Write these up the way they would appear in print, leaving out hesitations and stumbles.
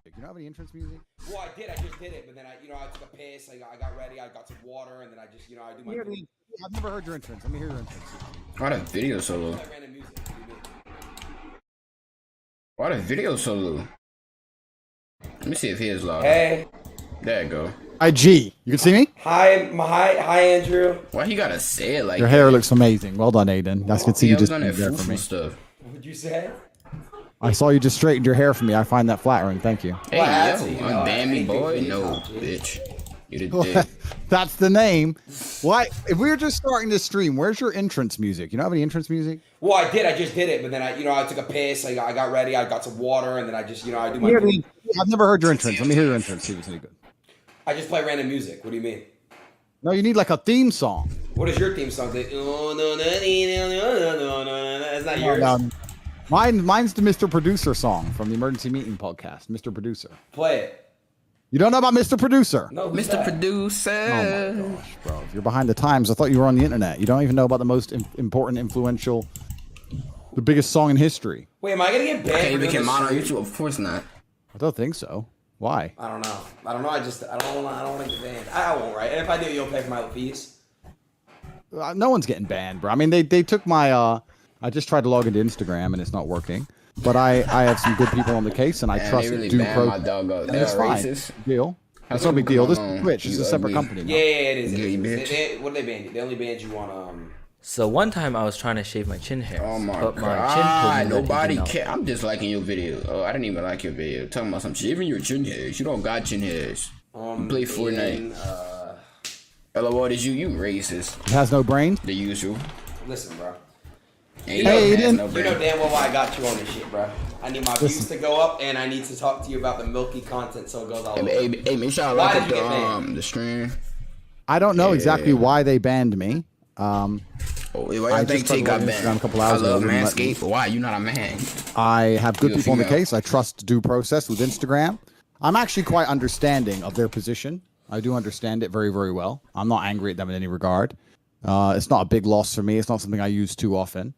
You don't have any entrance music? Well, I did. I just did it, but then I took a piss. I got ready. I got some water, and then I just, I do my. I've never heard your entrance. Let me hear your entrance. What a video solo. What a video solo. Let me see if he is loud. Hey. There you go. Hi, G. You can see me? Hi, Andrew. Why you gotta say it like your hair looks amazing. Well done, Aiden. That's good to see you just there for me. Stuff. What'd you say? I saw you just straightened your hair for me. I find that flattering. Thank you. Hey, yo, unban me, boy. No, bitch. You the dick. That's the name. Why? If we were just starting this stream, where's your entrance music? You don't have any entrance music? Well, I did. I just did it, but then I took a piss. I got ready. I got some water, and then I just, I do my. I've never heard your entrance. Let me hear your entrance. See if it's any good. I just play random music. What do you mean? No, you need like a theme song. What is your theme song? That's not yours. Mine's the Mr. Producer song from the Emergency Meeting podcast. Mr. Producer. Play it. You don't know about Mr. Producer? No, Mr. Producer. Oh my gosh, bro. If you're behind the times, I thought you were on the internet. You don't even know about the most important, influential, the biggest song in history. Wait, am I going to get banned? Okay, we can monitor YouTube. Of course not. I don't think so. Why? I don't know. I don't want to get banned. I won't, right? And if I do, you'll pay for my fees. No one's getting banned, bro. I mean, they took my, I just tried to log into Instagram and it's not working. But I have some good people on the case and I trust really due my dog out. It's fine. Deal. That's no big deal. This is Twitch. It's a separate company. Yeah, it is. What did they ban you? They only banned you on So one time I was trying to shave my chin hair. Oh my god! Nobody care. I'm just liking your video. Oh, I didn't even like your video. Talking about some shaving your chin hairs. You don't got chin hairs. You play Fortnite. Ella, what is you? You racist. It has no brain. The usual. Listen, bro. Hey, Aiden. You know damn well why I got you on this shit, bro. I need my views to go up, and I need to talk to you about the milky content so it goes all over. Hey, make sure I like up the stream. I don't know exactly why they banned me. Why I think T got banned? I love Manscaped. Why? You're not a man. I have good people on the case. I trust due process with Instagram. I'm actually quite understanding of their position. I do understand it very, very well. I'm not angry at them in any regard. It's not a big loss for me. It's not something I use too often.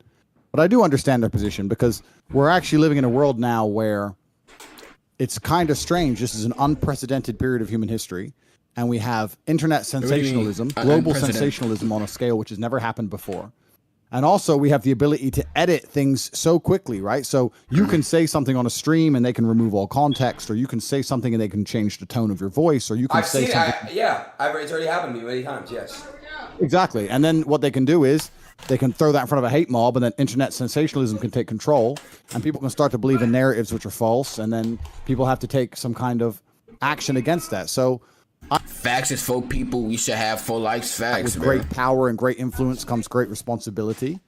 But I do understand their position because we're actually living in a world now where it's kind of strange. This is an unprecedented period of human history. And we have internet sensationalism, global sensationalism on a scale which has never happened before. And also we have the ability to edit things so quickly, right? So you can say something on a stream and they can remove all context, or you can say something and they can change the tone of your voice, or you can say something. It's already happened to me many times, yes. Exactly. And then what they can do is they can throw that in front of a hate mob, and then internet sensationalism can take control, and people can start to believe in narratives which are false, and then people have to take some kind of action against that. So facts is for people. We should have full likes. Facts. With great power and great influence comes great responsibility.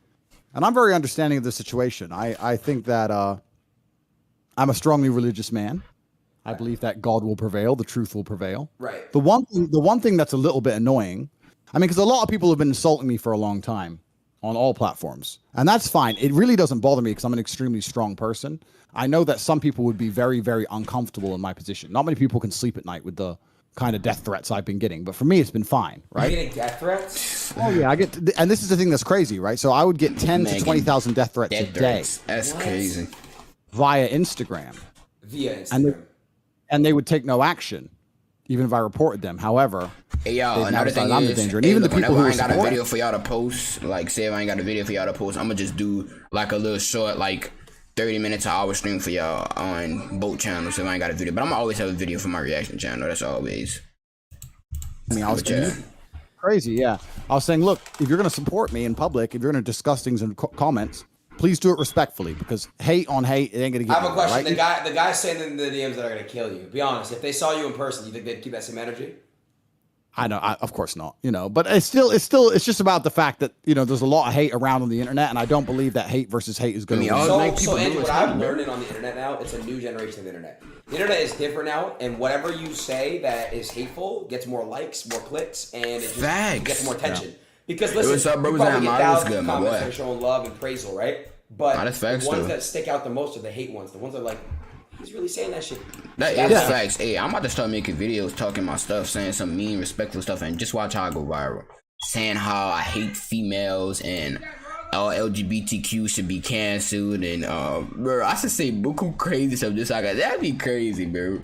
And I'm very understanding of the situation. I think that I'm a strongly religious man. I believe that God will prevail, the truth will prevail. Right. The one thing that's a little bit annoying, I mean, because a lot of people have been insulting me for a long time on all platforms. And that's fine. It really doesn't bother me because I'm an extremely strong person. I know that some people would be very, very uncomfortable in my position. Not many people can sleep at night with the kind of death threats I've been getting. But for me, it's been fine, right? You're getting death threats? Oh, yeah. And this is the thing that's crazy, right? So I would get 10 to 20,000 death threats a day. That's crazy. Via Instagram. Via Instagram. And they would take no action, even if I reported them. However, hey, y'all, another thing I'm the danger. And even the people who I ain't got a video for y'all to post, like, say if I ain't got a video for y'all to post, I'm gonna just do like a little short, like 30 minutes to hour stream for y'all on both channels if I ain't got a video. But I'm gonna always have a video for my reaction channel. That's always. I mean, I was crazy, yeah. I was saying, look, if you're gonna support me in public, if you're gonna discuss things in comments, please do it respectfully, because hate on hate, it ain't gonna get. I have a question. Right? The guys sending the DMs that are gonna kill you. Be honest. If they saw you in person, you think they'd keep that same energy? I know, of course not. But it's just about the fact that there's a lot of hate around on the internet, and I don't believe that hate versus hate is going to. So Andrew, what I'm learning on the internet now, it's a new generation of the internet. The internet is different now, and whatever you say that is hateful gets more likes, more clicks, and it just gets more attention. Yeah. Because listen, you probably get thousands of comments that are showing love and praisal, right? But the ones that stick out the most are the hate ones. The ones that are like, he's really saying that shit. That is facts. Hey, I'm about to start making videos talking my stuff, saying some mean, respectful stuff, and just watch how I go viral. Saying how I hate females and all LGBTQ should be canceled, and bro, I should say buku crazy stuff just like that. That'd be crazy, bro.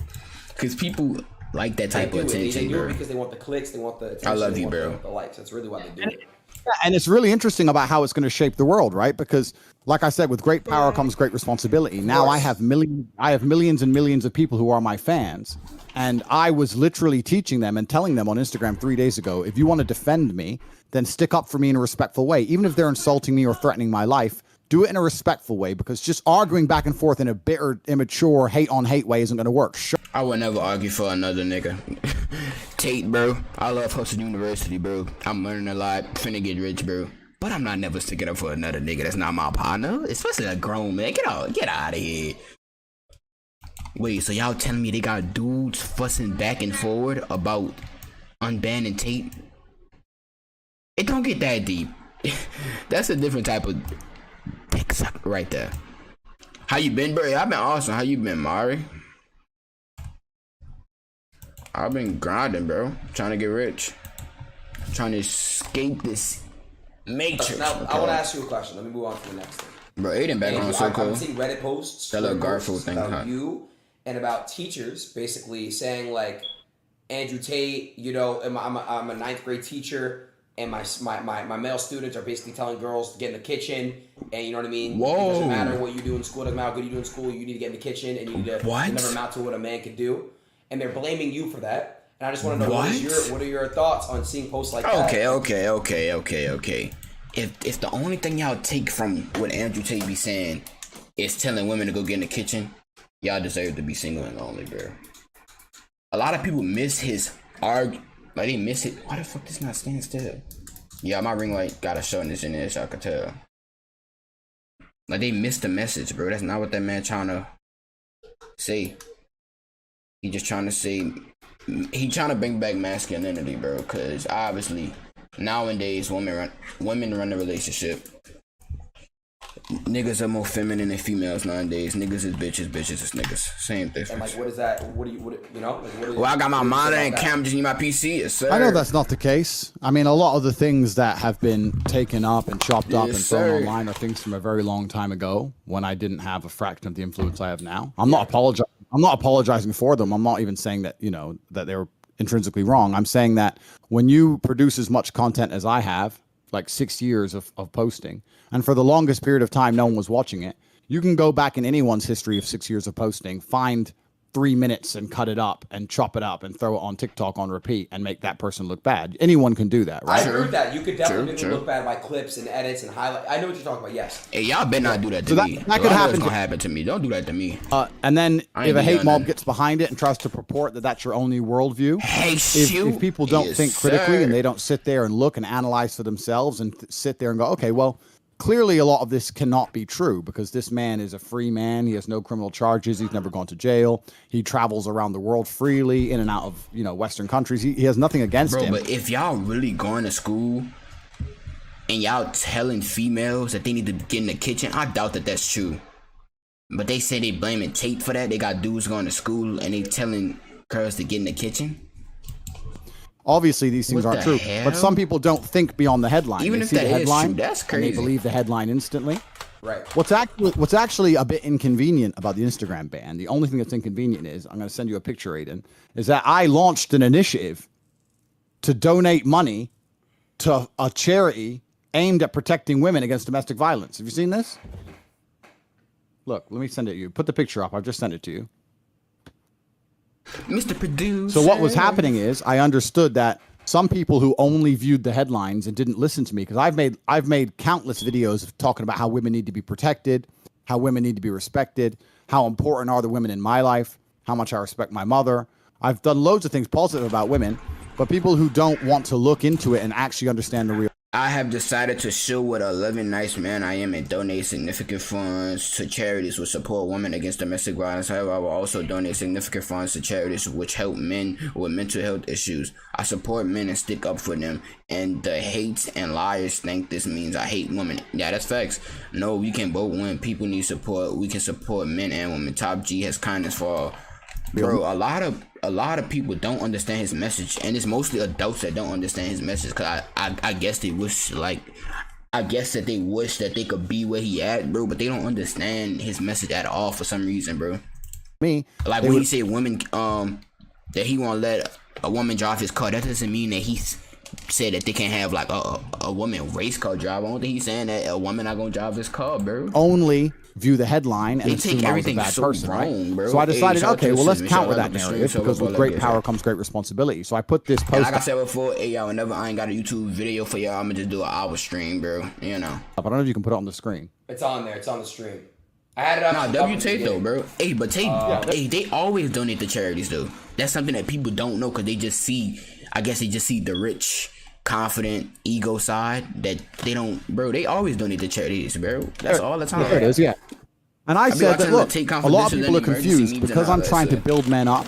Because people like that type of attention, they do bro. it because they want the clicks, they want the attention, I love you, want bro. The likes. That's really why they do it. Yeah, and it's really interesting about how it's going to shape the world, right? Because, like I said, with great power comes great responsibility. Now I have millions and millions of people who are my fans, and I was literally teaching them and telling them on Instagram 3 days ago, if you want to defend me, then stick up for me in a respectful way. Even if they're insulting me or threatening my life, do it in a respectful way, because just arguing back and forth in a bitter, immature, hate-on-hate way isn't going to work. I would never argue for another nigga. Tate, bro. I love Hustle University, bro. I'm learning a lot. Finna get rich, bro. But I'm not never sticking up for another nigga that's not my partner. Especially a grown man. Get out of here. Wait, so y'all telling me they got dudes fussing back and forward about unbanning Tate? It don't get that deep. That's a different type of dick suck right there. How you been, bro? I've been awesome. How you been, Mari? I've been grinding, bro. Trying to get rich. Trying to escape this matrix. Now, okay. I want to ask you a question. Let me move on to the next thing. Bro, Aiden background so cool. I've seen Reddit posts. That little Garfield thing. About you and about teachers basically saying, like, Andrew Tate, you know, I'm a ninth grade teacher, and my male students are basically telling girls to get in the kitchen, and you know what I mean? Whoa. It doesn't matter what you do in school, it doesn't matter how good you do in school, you need to get in the kitchen, and you need to never amount to what a man can do. And they're blaming you for that. And I just want to know what are your thoughts on seeing posts like that? Okay. If the only thing y'all take from what Andrew Tate be saying is telling women to go get in the kitchen, y'all deserve to be single and lonely, bro. A lot of people miss his like they miss it. Why the fuck this not stand still? Yeah, my ring light got a shortness in it, so I could tell. Like they missed the message, bro. That's not what that man trying to say. He just trying to say, he trying to bring back masculinity, bro. Cause obviously nowadays women run the relationship. Niggas are more feminine than females nowadays. Niggas is bitches, bitches is niggas. Same difference. And like, what is that? What you know? Like, well, I got my monitor and camera, just need my PC. Yes, sir. I know that's not the case. I mean, a lot of the things that have been taken up and chopped up and thrown online are things from a very long time ago, when I didn't have a fraction of the influence I have now. I'm not apologizing for them. I'm not even saying that, you know, that they're intrinsically wrong. I'm saying that when you produce as much content as I have, like 6 years of posting, and for the longest period of time no one was watching it, you can go back in anyone's history of 6 years of posting, find 3 minutes and cut it up and chop it up and throw it on TikTok on repeat and make that person look bad. Anyone can do that, right? I agree with that. You could definitely make them look bad by clips and edits and highlights. I know what you're talking about. Yes. Hey, y'all better not do that to me. That could happen. Gonna happen to me. Don't do that to me. And then if a hate mob gets behind it and tries to purport that that's your only worldview, if people don't think critically and they don't sit there and look and analyze for themselves and sit there and go, okay, well, clearly a lot of this cannot be true, because this man is a free man. He has no criminal charges. He's never gone to jail. He travels around the world freely, in and out of, you know, Western countries. He has nothing against him. But if y'all really going to school and y'all telling females that they need to get in the kitchen, I doubt that that's true. But they say they blaming Tate for that. They got dudes going to school and they telling girls to get in the kitchen. Obviously, these things aren't true, but some people don't think beyond the headline. Even if that is true, that's crazy. And they believe the headline instantly. Right. What's actually a bit inconvenient about the Instagram ban, the only thing that's inconvenient is, I'm going to send you a picture, Aiden, is that I launched an initiative to donate money to a charity aimed at protecting women against domestic violence. Have you seen this? Look, let me send it to you. Put the picture up. I've just sent it to you. Mr. Producer. So what was happening is, I understood that some people who only viewed the headlines and didn't listen to me, because I've made countless videos of talking about how women need to be protected, how women need to be respected, how important are the women in my life, how much I respect my mother. I've done loads of things positive about women, but people who don't want to look into it and actually understand the real. I have decided to show what a loving, nice man I am and donate significant funds to charities which support women against domestic violence. However, I will also donate significant funds to charities which help men with mental health issues. I support men and stick up for them. And the hates and liars think this means I hate women. Yeah, that's facts. No, we can both win. People need support. We can support men and women. Top G has kindness for all. Bro, a lot of people don't understand his message, and it's mostly adults that don't understand his message. Cause I guess they wish, like, I guess that they wish that they could be where he at, bro, but they don't understand his message at all for some reason, bro. Me, like when he said women, that he won't let a woman drive his car, that doesn't mean that he said that they can't have like a woman race car drive. I don't think he's saying that a woman not gonna drive his car, bro. Only view the headline and they assume take everything I was a bad so person, wrong, right? Bro. So I decided, okay, well, let's counter that like narrative because with great power comes great responsibility. So I put this post. Like I said before, hey, y'all, whenever I ain't got a YouTube video for y'all, I'm gonna just do an hour stream, bro. You know. I don't know if you can put it on the screen. It's on there. It's on the stream. I had it up. Nah, W Tate though, bro. Hey, but Tate, hey, they always donate to charities though. That's something that people don't know because they just see. I guess they just see the rich, confident, ego side that they don't, bro. They always donate to charities, bro. That's all the time. There it is, yeah. And I said that, look, a lot of people are confused because I'm trying to build men up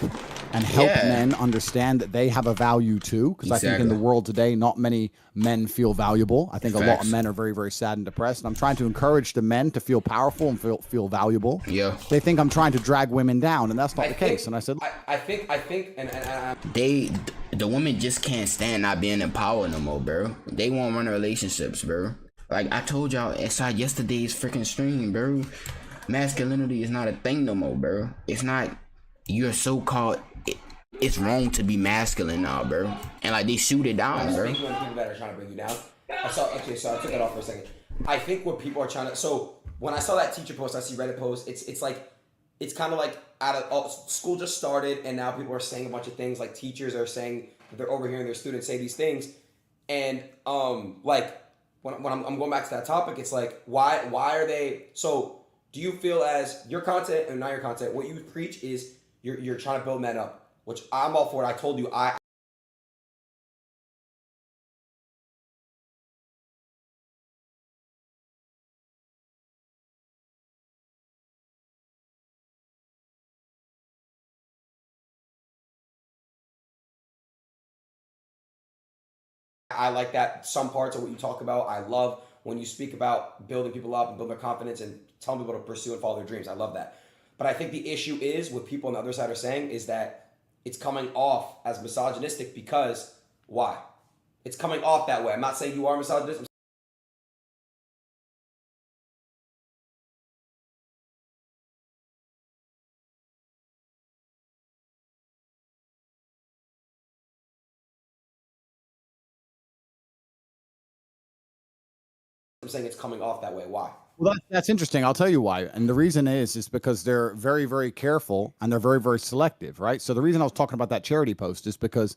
and help men understand that they have a value too. Because I think in the world today, not many men feel valuable. I think a lot of men are very, very sad and depressed. And I'm trying to encourage the men to feel powerful and feel valuable. Yeah. They think I'm trying to drag women down, and that's not the case. And I said, I think, the women just can't stand not being in power no more, bro. They won't run relationships, bro. Like I told y'all inside yesterday's freaking stream, bro. Masculinity is not a thing no more, bro. It's not. You're so-called. It's wrong to be masculine now, bro. And like they shoot it down, bro. Speaking of people that are trying to bring you down. So I took that off for a second. I think what people are trying to. So when I saw that teacher post, I see Reddit post. It's like, it's kind of like school just started, and now people are saying a bunch of things. Like teachers are saying that they're overhearing their students say these things, and like when I'm going back to that topic, it's like why are they so? Do you feel as your content and not your content, what you preach is you're trying to build men up, which I'm all for it. I told you I like that. Some parts of what you talk about, I love when you speak about building people up and building their confidence and telling people to pursue and follow their dreams. I love that. But I think the issue is what people on the other side are saying is that it's coming off as misogynistic because why? It's coming off that way. I'm not saying you are misogynist. I'm saying it's coming off that way. Why? well, that's interesting. I'll tell you why. And the reason is because they're very, very careful and they're very, very selective, right? So the reason I was talking about that charity post is because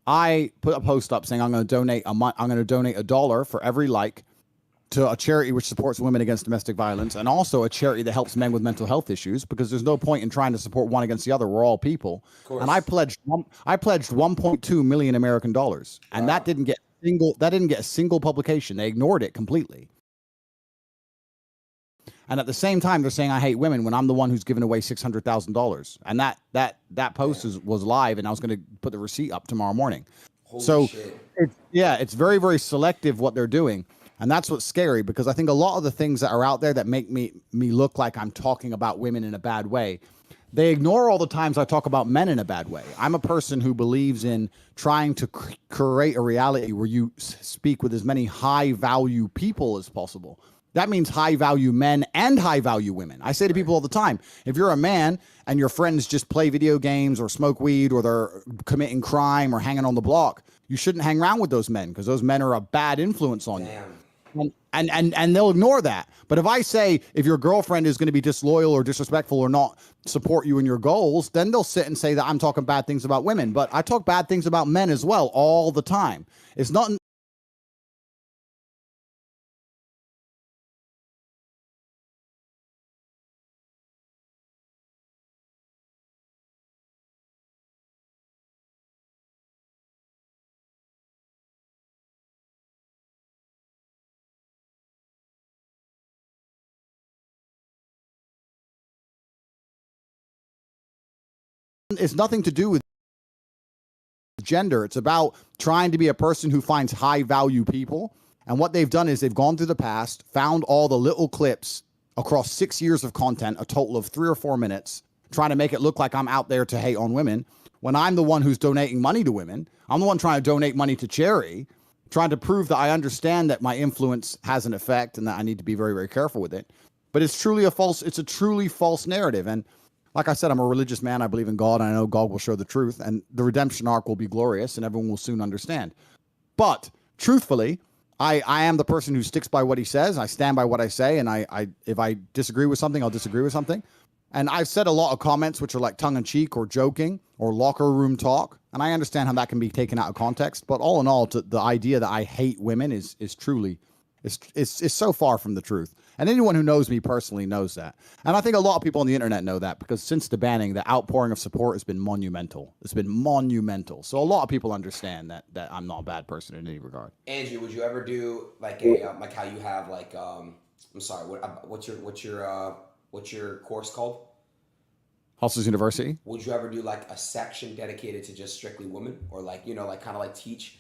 I put a post up saying I'm going to donate $1 for every like to a charity which supports women against domestic violence, and also a charity that helps men with mental health issues, because there's no point in trying to support one against the other. We're all people. And I pledged 1.2 million American dollars, and that didn't get a single publication. They ignored it completely. And at the same time, they're saying I hate women when I'm the one who's given away $600,000. And that post was live, and I was going to put the receipt up tomorrow morning. Holy shit. It's very, very selective what they're doing. And that's what's scary, because I think a lot of the things that are out there that make me look like I'm talking about women in a bad way, they ignore all the times I talk about men in a bad way. I'm a person who believes in trying to create a reality where you speak with as many high-value people as possible. That means high-value men and high-value women. I say to people all the time, if you're a man and your friends just play video games or smoke weed or they're committing crime or hanging on the block, you shouldn't hang around with those men, because those men are a bad influence on you. And they'll ignore that. But if I say, if your girlfriend is going to be disloyal or disrespectful or not support you in your goals, then they'll sit and say that I'm talking bad things about women. But I talk bad things about men as well all the time. It's not It's nothing to do with gender. It's about trying to be a person who finds high value people. And what they've done is they've gone through the past, found all the little clips across 6 years of content, a total of 3 or 4 minutes, trying to make it look like I'm out there to hate on women when I'm the one who's donating money to women. I'm the one trying to donate money to charity, trying to prove that I understand that my influence has an effect and that I need to be very, very careful with it. But it's a truly false narrative. And like I said, I'm a religious man. I believe in God, and I know God will show the truth, and the redemption arc will be glorious, and everyone will soon understand. But truthfully, I am the person who sticks by what he says. I stand by what I say, and if I disagree with something, I'll disagree with something. And I've said a lot of comments which are like tongue-in-cheek or joking or locker room talk, and I understand how that can be taken out of context. But all in all, the idea that I hate women is truly, it's so far from the truth. And anyone who knows me personally knows that. And I think a lot of people on the internet know that, because since the banning, the outpouring of support has been monumental. It's been monumental. So a lot of people understand that I'm not a bad person in any regard. Andrew, would you ever do like like how you have like I'm sorry, what's your course called? Hustlers University. Would you ever do like a section dedicated to just strictly women, or like, you know, like kind of like teach?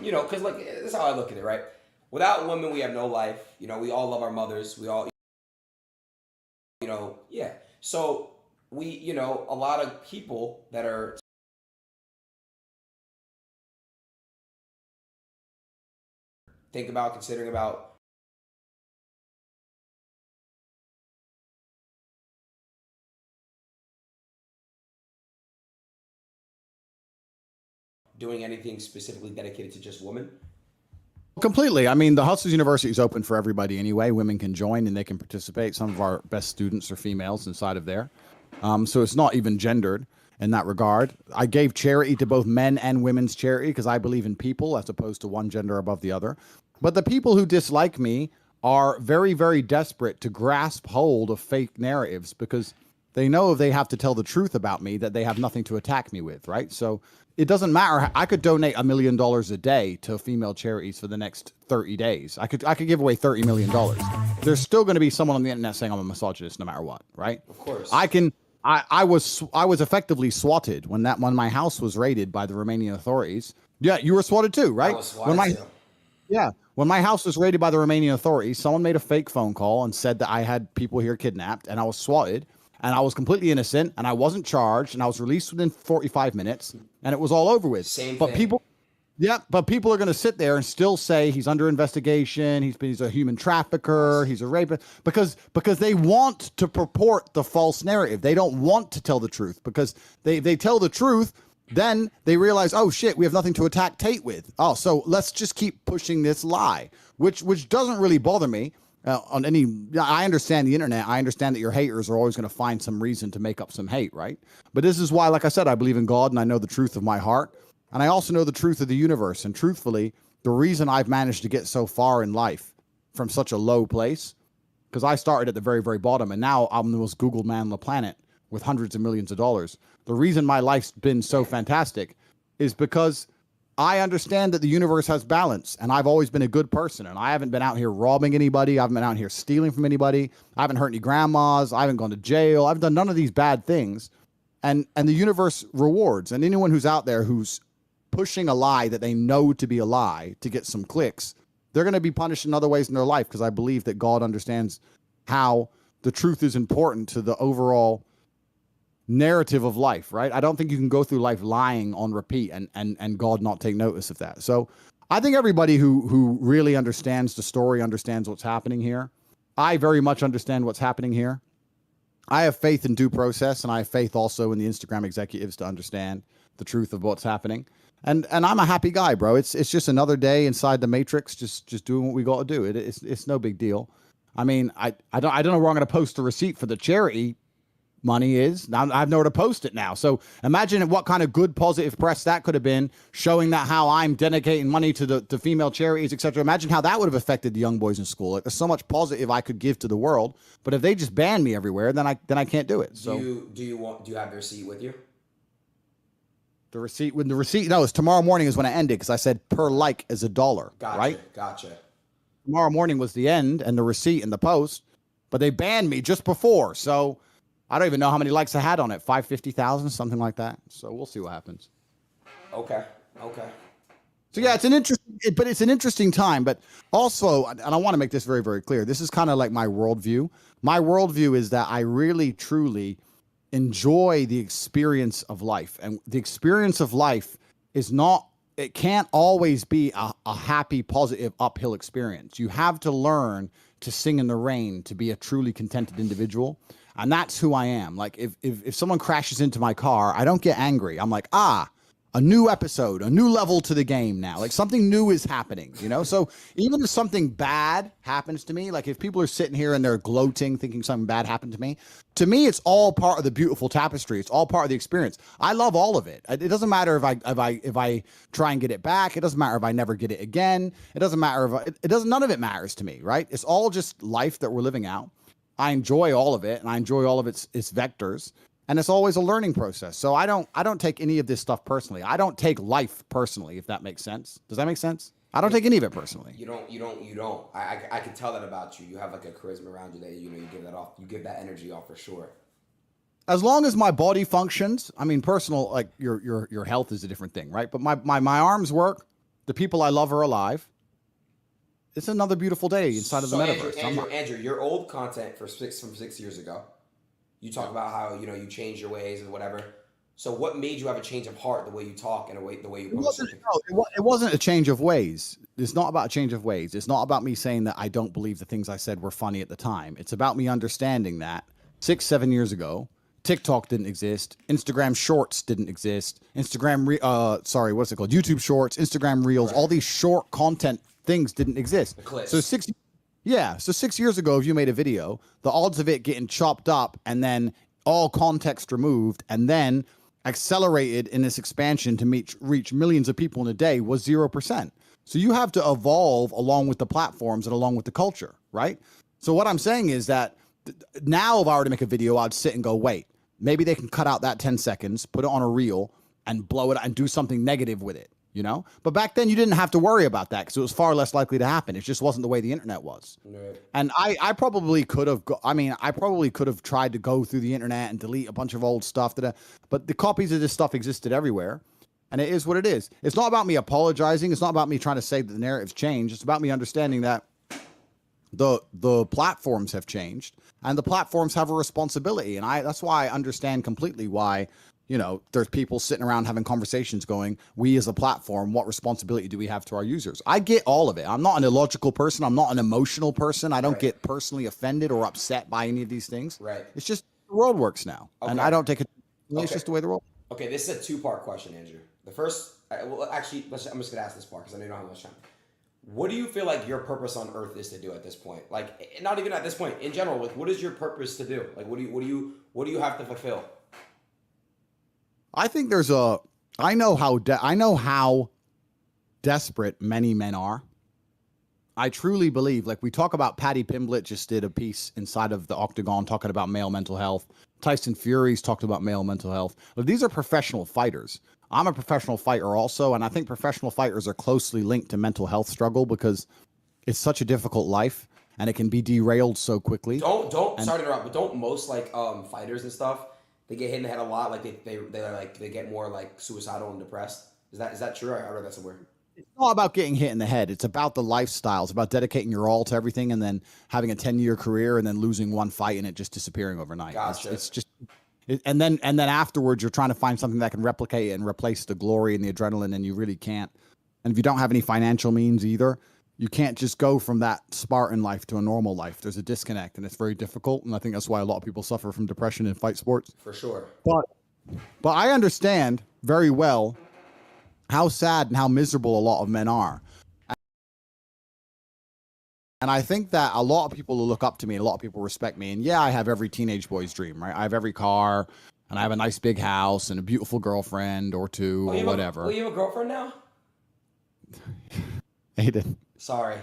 You know, because like this is how I look at it, right? Without women, we have no life. You know, we all love our mothers. We all, you know, yeah. So we, you know, a lot of people that are considering about doing anything specifically dedicated to just women. Completely. I mean, the Hustlers University is open for everybody anyway. Women can join and they can participate. Some of our best students are females inside of there. So it's not even gendered in that regard. I gave charity to both men and women's charity because I believe in people as opposed to one gender above the other. But the people who dislike me are very, very desperate to grasp hold of fake narratives because they know if they have to tell the truth about me that they have nothing to attack me with, right? So it doesn't matter. I could donate $1 million a day to female charities for the next 30 days. I could give away $30 million. There's still going to be someone on the internet saying I'm a misogynist no matter what, right? Of course. I was effectively swatted when my house was raided by the Romanian authorities. Yeah, you were swatted too, right? I was swatted too. Yeah. When my house was raided by the Romanian authorities, someone made a fake phone call and said that I had people here kidnapped, and I was swatted, and I was completely innocent, and I wasn't charged, and I was released within 45 minutes, and it was all over with. Same but thing. People are going to sit there and still say he's under investigation, he's a human trafficker, he's a rapist, because they want to purport the false narrative. They don't want to tell the truth, because they tell the truth, then they realize, oh shit, we have nothing to attack Tate with. Oh, so let's just keep pushing this lie, which doesn't really bother me. I understand the internet. I understand that your haters are always going to find some reason to make up some hate, right? But this is why, like I said, I believe in God and I know the truth of my heart. And I also know the truth of the universe. And truthfully, the reason I've managed to get so far in life from such a low place, because I started at the very, very bottom, and now I'm the most Googled man on the planet with hundreds of millions of dollars. The reason my life's been so fantastic is because I understand that the universe has balance, and I've always been a good person, and I haven't been out here robbing anybody. I haven't been out here stealing from anybody. I haven't hurt any grandmas. I haven't gone to jail. I've done none of these bad things. And the universe rewards. And anyone who's out there who's pushing a lie that they know to be a lie to get some clicks, they're going to be punished in other ways in their life, because I believe that God understands how the truth is important to the overall narrative of life, right? I don't think you can go through life lying on repeat and God not take notice of that. So I think everybody who really understands the story understands what's happening here. I very much understand what's happening here. I have faith in due process, and I have faith also in the Instagram executives to understand the truth of what's happening. And I'm a happy guy, bro. It's just another day inside the matrix, just doing what we got to do. It's no big deal. I mean, I don't know where I'm going to post the receipt for the charity money is. Now I have nowhere to post it now. So imagine what kind of good positive press that could have been, showing that how I'm dedicating money to female charities, etc. Imagine how that would have affected the young boys in school. Like, there's so much positive I could give to the world, but if they just ban me everywhere, then I can't do it. So do you have the receipt with you? The receipt, no, it's tomorrow morning is when I ended, because I said per like is $1, Gotcha, right? Gotcha. Tomorrow morning was the end and the receipt and the post, but they banned me just before. So I don't even know how many likes I had on it, 550,000, something like that. So we'll see what happens. Okay. So yeah, it's an interesting time, but also, and I want to make this very, very clear. This is kind of like my worldview. My worldview is that I really, truly enjoy the experience of life, and the experience of life is not, it can't always be a happy, positive, uphill experience. You have to learn to sing in the rain to be a truly contented individual. And that's who I am. Like if someone crashes into my car, I don't get angry. I'm like, a new episode, a new level to the game now. Like something new is happening, you know? So even if something bad happens to me, like if people are sitting here and they're gloating, thinking something bad happened to me, it's all part of the beautiful tapestry. It's all part of the experience. I love all of it. It doesn't matter if I try and get it back. It doesn't matter if I never get it again. It doesn't matter if none of it matters to me, right? It's all just life that we're living out. I enjoy all of it, and I enjoy all of its vectors. And it's always a learning process. So I don't take any of this stuff personally. I don't take life personally, if that makes sense. Does that make sense? I don't take any of it personally. You don't. I can tell that about you. You have like a charisma around you that you give that off. You give that energy off for sure. As long as my body functions, I mean, personal, like your health is a different thing, right? But my arms work. The people I love are alive. It's another beautiful day inside of the metaverse. Andrew, your old content from 6 years ago. You talk about how, you change your ways and whatever. So what made you have a change of heart, the way you talk and the way you post? It wasn't a change of ways. It's not about a change of ways. It's not about me saying that I don't believe the things I said were funny at the time. It's about me understanding that 6-7 years ago, TikTok didn't exist. Instagram Shorts didn't exist. What's it called? YouTube Shorts, Instagram Reels, right. All these short content things didn't exist. So 6 years ago, if you made a video, the odds of it getting chopped up and then all context removed and then accelerated in this expansion to reach millions of people in a day was 0%. So you have to evolve along with the platforms and along with the culture, right? So what I'm saying is that now if I were to make a video, I'd sit and go, wait, maybe they can cut out that 10 seconds, put it on a reel and blow it and do something negative with it. But back then you didn't have to worry about that because it was far less likely to happen. It just wasn't the way the internet was. Right. And I probably could have, tried to go through the internet and delete a bunch of old stuff but the copies of this stuff existed everywhere, and it is what it is. It's not about me apologizing. It's not about me trying to say that the narrative's changed. It's about me understanding that the platforms have changed and the platforms have a responsibility. And that's why I understand completely why, there's people sitting around having conversations going, we as a platform, what responsibility do we have to our users? I get all of it. I'm not an illogical person. I'm not an emotional person. I don't get personally offended or upset by any of these things. Right. It's just the world works now. Okay. And I don't take it. It's just the way the world. Okay, this is a 2-part question, Andrew. The first, I'm just going to ask this part because I know you don't have much time. What do you feel like your purpose on Earth is to do at this point? Like, not even at this point, in general, like, what is your purpose to do? Like, what do you have to fulfill? I think I know how desperate many men are. I truly believe, like we talk about, Patty Pimblett just did a piece inside of the Octagon talking about male mental health. Tyson Fury's talked about male mental health. But these are professional fighters. I'm a professional fighter also, and I think professional fighters are closely linked to mental health struggle because it's such a difficult life and it can be derailed so quickly. Sorry to interrupt, but don't most fighters and stuff, they get hit in the head a lot, like they get more like suicidal and depressed. Is that true? I read that somewhere. It's not about getting hit in the head. It's about the lifestyle. It's about dedicating your all to everything and then having a 10-year career and then losing one fight and it just disappearing overnight. Gotcha. And then afterwards you're trying to find something that can replicate and replace the glory and the adrenaline, and you really can't. And if you don't have any financial means either, you can't just go from that Spartan life to a normal life. There's a disconnect, and it's very difficult. And I think that's why a lot of people suffer from depression in fight sports. For sure. But I understand very well how sad and how miserable a lot of men are. And I think that a lot of people will look up to me, a lot of people respect me. And yeah, I have every teenage boy's dream, right? I have every car, and I have a nice big house and a beautiful girlfriend or two or whatever. You have a girlfriend now? Aiden. Sorry.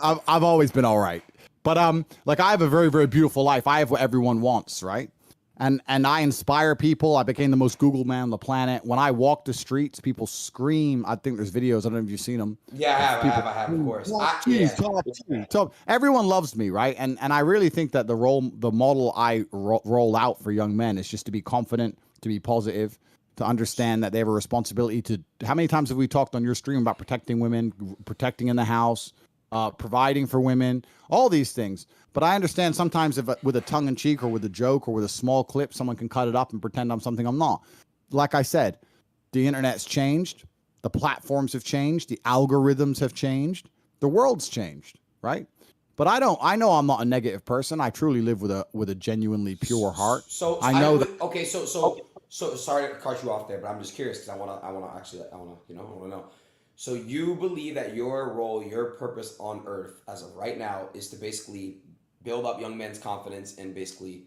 I've always been all right. But like I have a very, very beautiful life. I have what everyone wants, right? And I inspire people. I became the most Googled man on the planet. When I walk the streets, people scream. I think there's videos. I don't know if you've seen them. Yeah, I have, of course. Top. Everyone loves me, right? And I really think that the model I roll out for young men is just to be confident, to be positive, to understand that they have a responsibility to. How many times have we talked on your stream about protecting women, protecting in the house, providing for women, all these things? But I understand sometimes if with a tongue in cheek or with a joke or with a small clip, someone can cut it up and pretend I'm something I'm not. Like I said, the internet's changed. The platforms have changed. The algorithms have changed. The world's changed, right? But I know I'm not a negative person. I truly live with a genuinely pure heart. So I know So sorry to cut you off there, but I'm just curious because I want to know. So you believe that your role, your purpose on Earth as of right now is to basically build up young men's confidence and basically,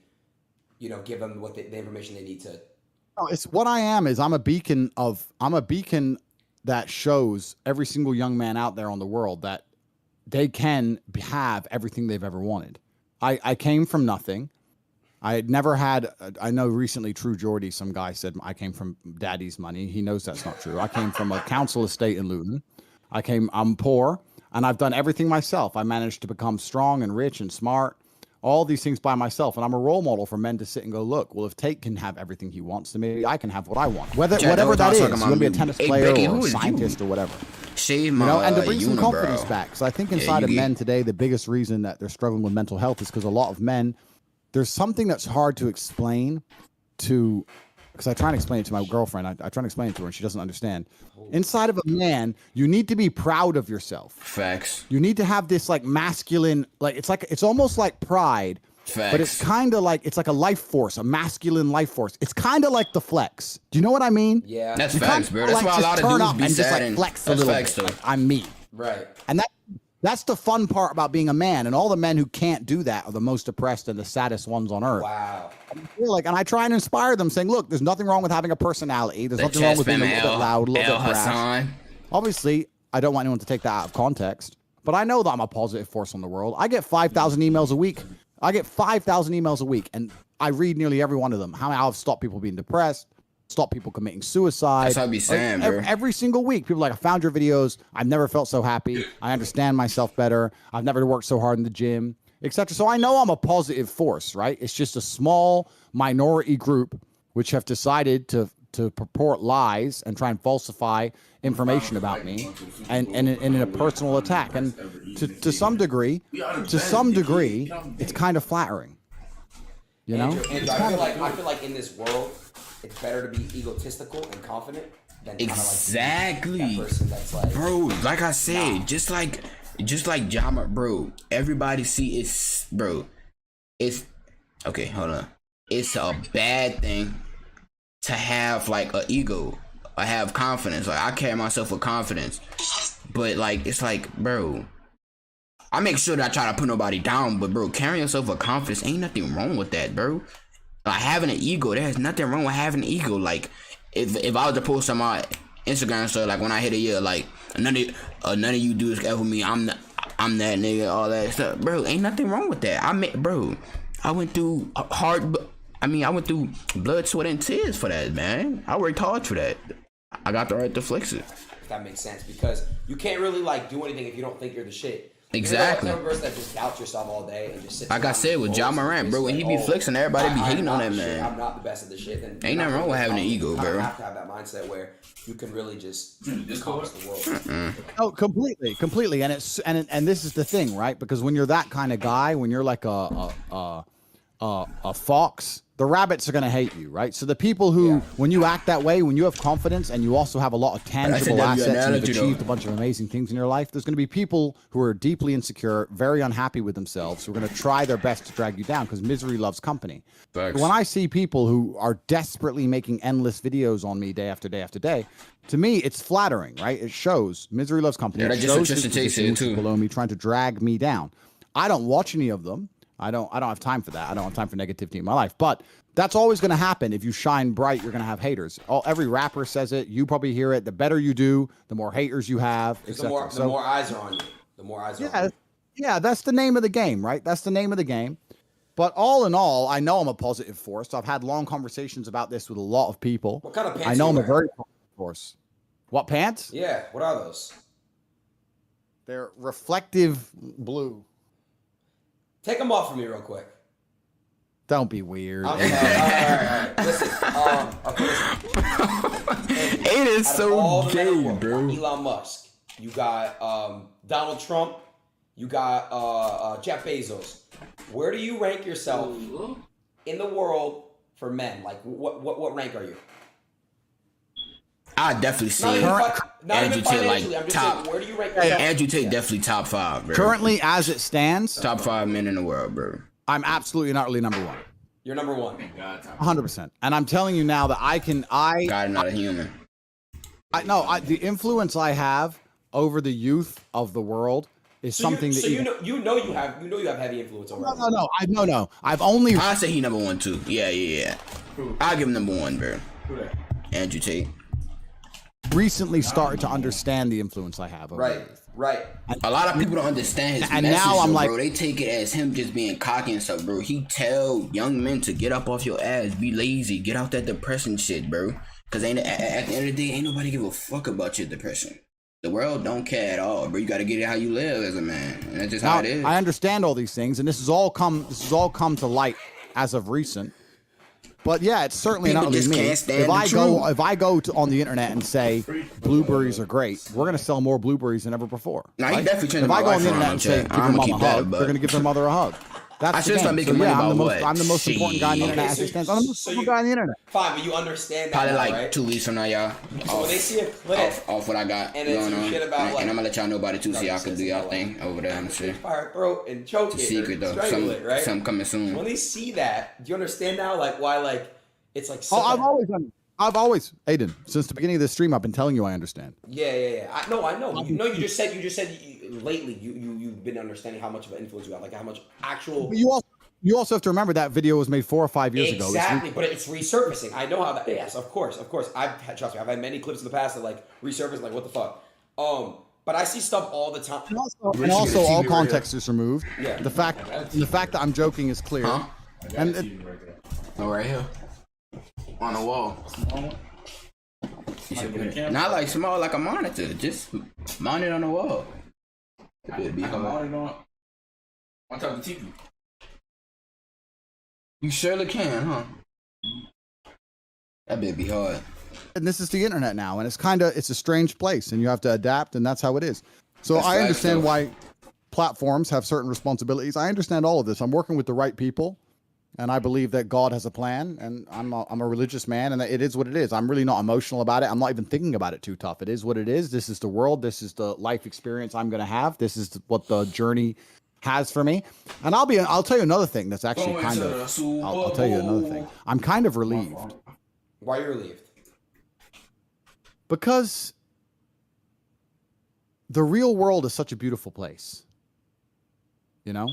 give them what the information they need to. No, it's what I am is I'm a beacon that shows every single young man out there on the world that they can have everything they've ever wanted. I came from nothing. I had never had, I know recently True Geordie, some guy said I came from daddy's money. He knows that's not true. I came from a council estate in Luton. I'm poor and I've done everything myself. I managed to become strong and rich and smart, all these things by myself. And I'm a role model for men to sit and go, look, well, if Tate can have everything he wants, then maybe I can have what I want. Whatever that is, you want to be a tennis player or a scientist or whatever. And to bring some confidence back. So I think inside of men today, the biggest reason that they're struggling with mental health is because a lot of men, there's something that's hard to explain to, because I try and explain it to my girlfriend. I try and explain it to her and she doesn't understand. Inside of a man, you need to be proud of yourself. Facts. You need to have this like masculine, it's almost like pride. Facts. But it's kind of like, it's like a life force, a masculine life force. It's kind of like the flex. Do you know what I mean? Yeah. That's facts, bro. That's why a lot of dudes be sad and flex a little bit. Like, I'm me. Right. And that's the fun part about being a man. And all the men who can't do that are the most depressed and the saddest ones on earth. Wow. And I try and inspire them saying, look, there's nothing wrong with having a personality. There's nothing wrong with being a little bit loud, a little bit brash. Obviously, I don't want anyone to take that out of context, but I know that I'm a positive force on the world. I get 5,000 emails a week. And I read nearly every one of them. How I've stopped people being depressed, stop people committing suicide. That's what I be saying, bro. Every single week, people are like, I found your videos. I've never felt so happy. I understand myself better. I've never worked so hard in the gym, etc. So I know I'm a positive force, right? It's just a small minority group which have decided to purport lies and try and falsify information about me and in a personal attack. And to some degree, it's kind of flattering. You know? Andrew, I feel like in this world, it's better to be egotistical and confident than exactly like that person that's like, bro. Like I said, just like Jama, bro. Everybody see it's, bro. It's okay. Hold on. It's a bad thing to have like an ego. I have confidence. Like I carry myself with confidence, but like it's like, bro. I make sure that I try to put nobody down, but bro, carrying yourself with confidence, ain't nothing wrong with that, bro. Like having an ego, there's nothing wrong with having an ego. Like if I was to post on my Instagram story, like when I hit a year, like none of you dudes ever me, I'm that nigga, all that stuff, bro. Ain't nothing wrong with that. I went through I went through blood, sweat, and tears for that, man. I worked hard for that. I got the right to flex it. That makes sense because you can't really like do anything if you don't think you're the shit. Exactly. You're the person that just doubts yourself all day and just sits. Like I said with Ja Morant, bro, when he be flexing, everybody be hating on that man. I'm not the best at the shit. Then ain't nothing wrong with having an ego, bro. You have to have that mindset where you can really just conquer the world. Oh, completely. And it's and this is the thing, right? Because when you're that kind of guy, when you're like a fox, the rabbits are going to hate you, right? So the people who, when you act that way, when you have confidence and you also have a lot of tangible assets and you've achieved a bunch of amazing things in your life, there's going to be people who are deeply insecure, very unhappy with themselves, who are going to try their best to drag you down because misery loves company. When I see people who are desperately making endless videos on me day after day after day, to me, it's flattering, right? It shows misery loves company. Yeah, it just shows too. Below me trying to drag me down. I don't watch any of them. I don't have time for that. I don't have time for negativity in my life. But that's always going to happen. If you shine bright, you're going to have haters. Every rapper says it. You probably hear it. The better you do, the more haters you have. The more eyes are on you. The more eyes are on you. Yeah, that's the name of the game, right? That's the name of the game. But all in all, I know I'm a positive force. I've had long conversations about this with a lot of people. What kind of pants I know I'm a wearing? very positive force. What pants? Yeah, what are those? They're reflective blue. Take them off for me real quick. Don't be weird. All right. Listen, It is so gay, bro. Elon Musk. You got Donald Trump. You got Jeff Bezos. Where do you rank yourself in the world for men? Like, what rank are you? I definitely say Andrew Tate like top. Where do you rank yourself? Andrew Tate definitely top 5, bro. Currently, as it stands, top 5 men in the world, bro. I'm absolutely not really number one. You're number one. 100%. And I'm telling you now that God, not a human. The influence I have over the youth of the world is something that you know you have heavy influence over. No. I say he number 1 too. Yeah. I'll give him number 1, bro. Who that? Andrew Tate. Recently started to understand the influence I have over the youth. Right. A lot of people don't understand his message, now I'm bro. They take it as him just being cocky and stuff, bro. He tell young men to get up off your ass, be lazy, get out that depression shit, bro. Because at the end of the day, ain't nobody give a fuck about your depression. The world don't care at all, bro. You got to get it how you live as a man, and that's just how it is. I understand all these things, and this has all come to light as of recent. But yeah, it's certainly People not really just me. can't stand If I go on the internet and say blueberries are great, we're gonna sell more blueberries than ever before. Now, he definitely changed if my I go on life the internet around, and say Chad. give your I'ma mom a keep that, hug, but- they're gonna give their mother a hug. That's I the should game. start making So, money yeah, about I'm what? the most important guy on the internet as it stands. I'm the most important guy on the internet. Fine, but you understand that Probably now, like right? 2 weeks from now, y'all. So when they see a clip Off what I got and it's going some on. shit about, and like- I'm gonna let y'all know about it too, so y'all can do y'all thing over there and shit. fire throat and choke It's it, a secret or though. strangle it, right? Some coming soon. When they see that, do you understand now, like why, like it's like? I've always, Adin, since the beginning of this stream, I've been telling you I understand. Yeah. I know. You just said lately you've been understanding how much of an influence you have, like how much actual. But you also have to remember that video was made 4 or 5 years ago. Exactly, but it's resurfacing. I know how that. Yes, of course. Trust me, I've had many clips in the past that like resurface, like what the fuck. But I see stuff all the time. And also all context is removed. Yeah. The fact that I'm joking is clear. Huh? And No, right here. On the wall. You should put it. Not like small, like a monitor. Just mount it on the wall. It'd be hard. on top of the TV. You surely can, huh? That would be hard. and this is the internet now, and it's a strange place, and you have to adapt, and that's how it is. So That's I right, understand though. why platforms have certain responsibilities. I understand all of this. I'm working with the right people, and I believe that God has a plan, and I'm a religious man, and it is what it is. I'm really not emotional about it. I'm not even thinking about it too tough. It is what it is. This is the world. This is the life experience I'm going to have. This is what the journey has for me. And I'll tell you another thing that's actually I'll tell you another thing. I'm kind of relieved. Why are you relieved? Because the real world is such a beautiful place. You know,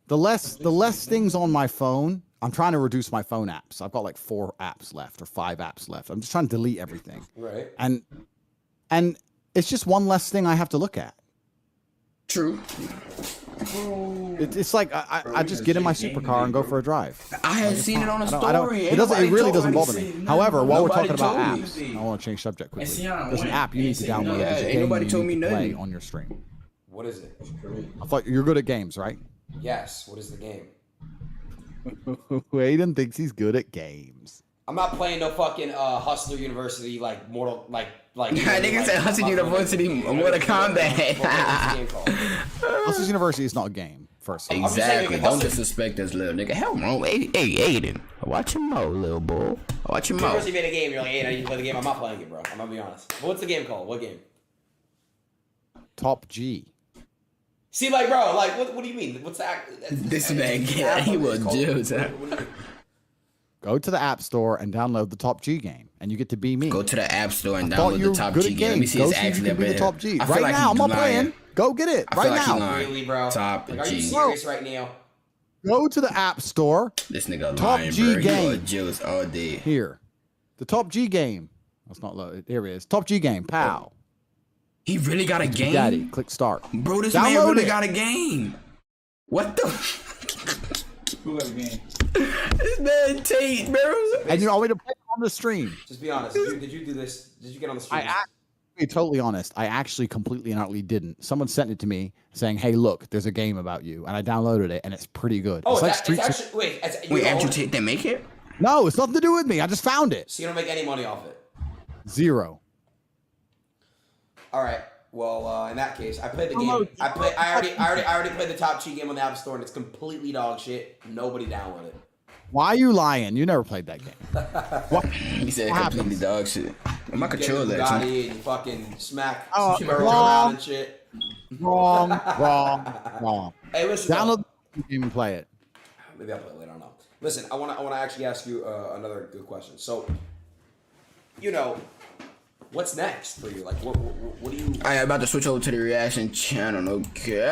the less things on my phone. I'm trying to reduce my phone apps. I've got like 4 apps left or 5 apps left. I'm just trying to delete everything. Right. And it's just one less thing I have to look at. True. It's like I just get in my supercar and go for a drive. I had seen it on a story. I don't. It really doesn't bother me. However, while we're talking about apps, I want to change subject quickly. There's an app you need to download. Yeah, There's a ain't game nobody you told need me to play nothing. on your stream. What is it? I thought you're good at games, right? Yes. What is the game? Aiden thinks he's good at games. I'm not playing no fucking Hustler University like Mortal like. Nigga said Hustler University Mortal Kombat. What's the game called? Hustlers University is not a game. first. Exactly. Don't disrespect this little nigga. Hell wrong. Hey, Aiden. Watch him out, little boy. Watch him out. First you made a game, you're like, hey, I need to play the game. I'm not playing it, bro. I'm gonna be honest. But what's the game called? What game? Top G. See, like, bro, like, what do you mean? What's that? This man, yeah, he was Jews. Go to the App Store and download the Top G game, and you get to be me. Go to the App Store and download the Top G game. Let me see his actually up the Top G. I Right now, I'm not playing. Go get it right now. Really, bro? Top like, are G. you serious right now? Go to the App Store. This nigga Top lying, G bro. game. You are Jews all day. Here, the Top G game. That's not loaded. Here it is. Top G game. Pow. He really got a game? Daddy, click start. Bro, this Download man really it. got a game. What the? Who got a game? This man Tate, bro. And you want me to play it on the stream? Just be honest. Did you do this? Did you get on the stream? To be totally honest, I actually completely and utterly didn't. Someone sent it to me saying, "Hey, look, there's a game about you," and I downloaded it, and it's pretty good. Oh, it's like it's actually, Wait, Andrew Tate didn't make it? No, it's nothing to do with me. I just found it. So you don't make any money off it? 0. All right. Well, in that case, I played the game. I already played the Top G game on the App Store, and it's completely dog shit. Nobody downloaded it. Why are you lying? You never played that game. What? He said completely dog shit. My controller. You fucking smack wrong. around and shit. Wrong. Hey, listen. Download the game and play it. Maybe I'll play it later. I don't know. Listen, I want to actually ask you another good question. So, you know, what's next for you? Like, what do you? I am about to switch over to the reaction channel. Okay.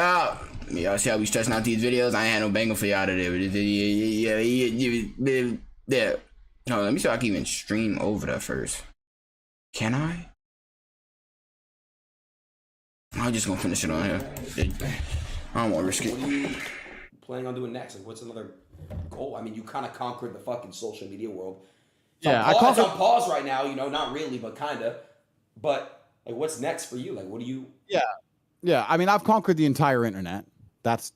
Y'all see how we stressing out these videos? I ain't had no banger for y'all today. Yeah. No, let me see if I can even stream over that first. Can I? I'm just gonna finish it on here. I don't want to risk it. What are you planning on doing next? Like, what's another goal? I mean, you kind of conquered the fucking social media world. It's it's on pause right now. You know, not really, but kind of. But like, what's next for you? Like, what do you? Yeah. I mean, I've conquered the entire internet. That's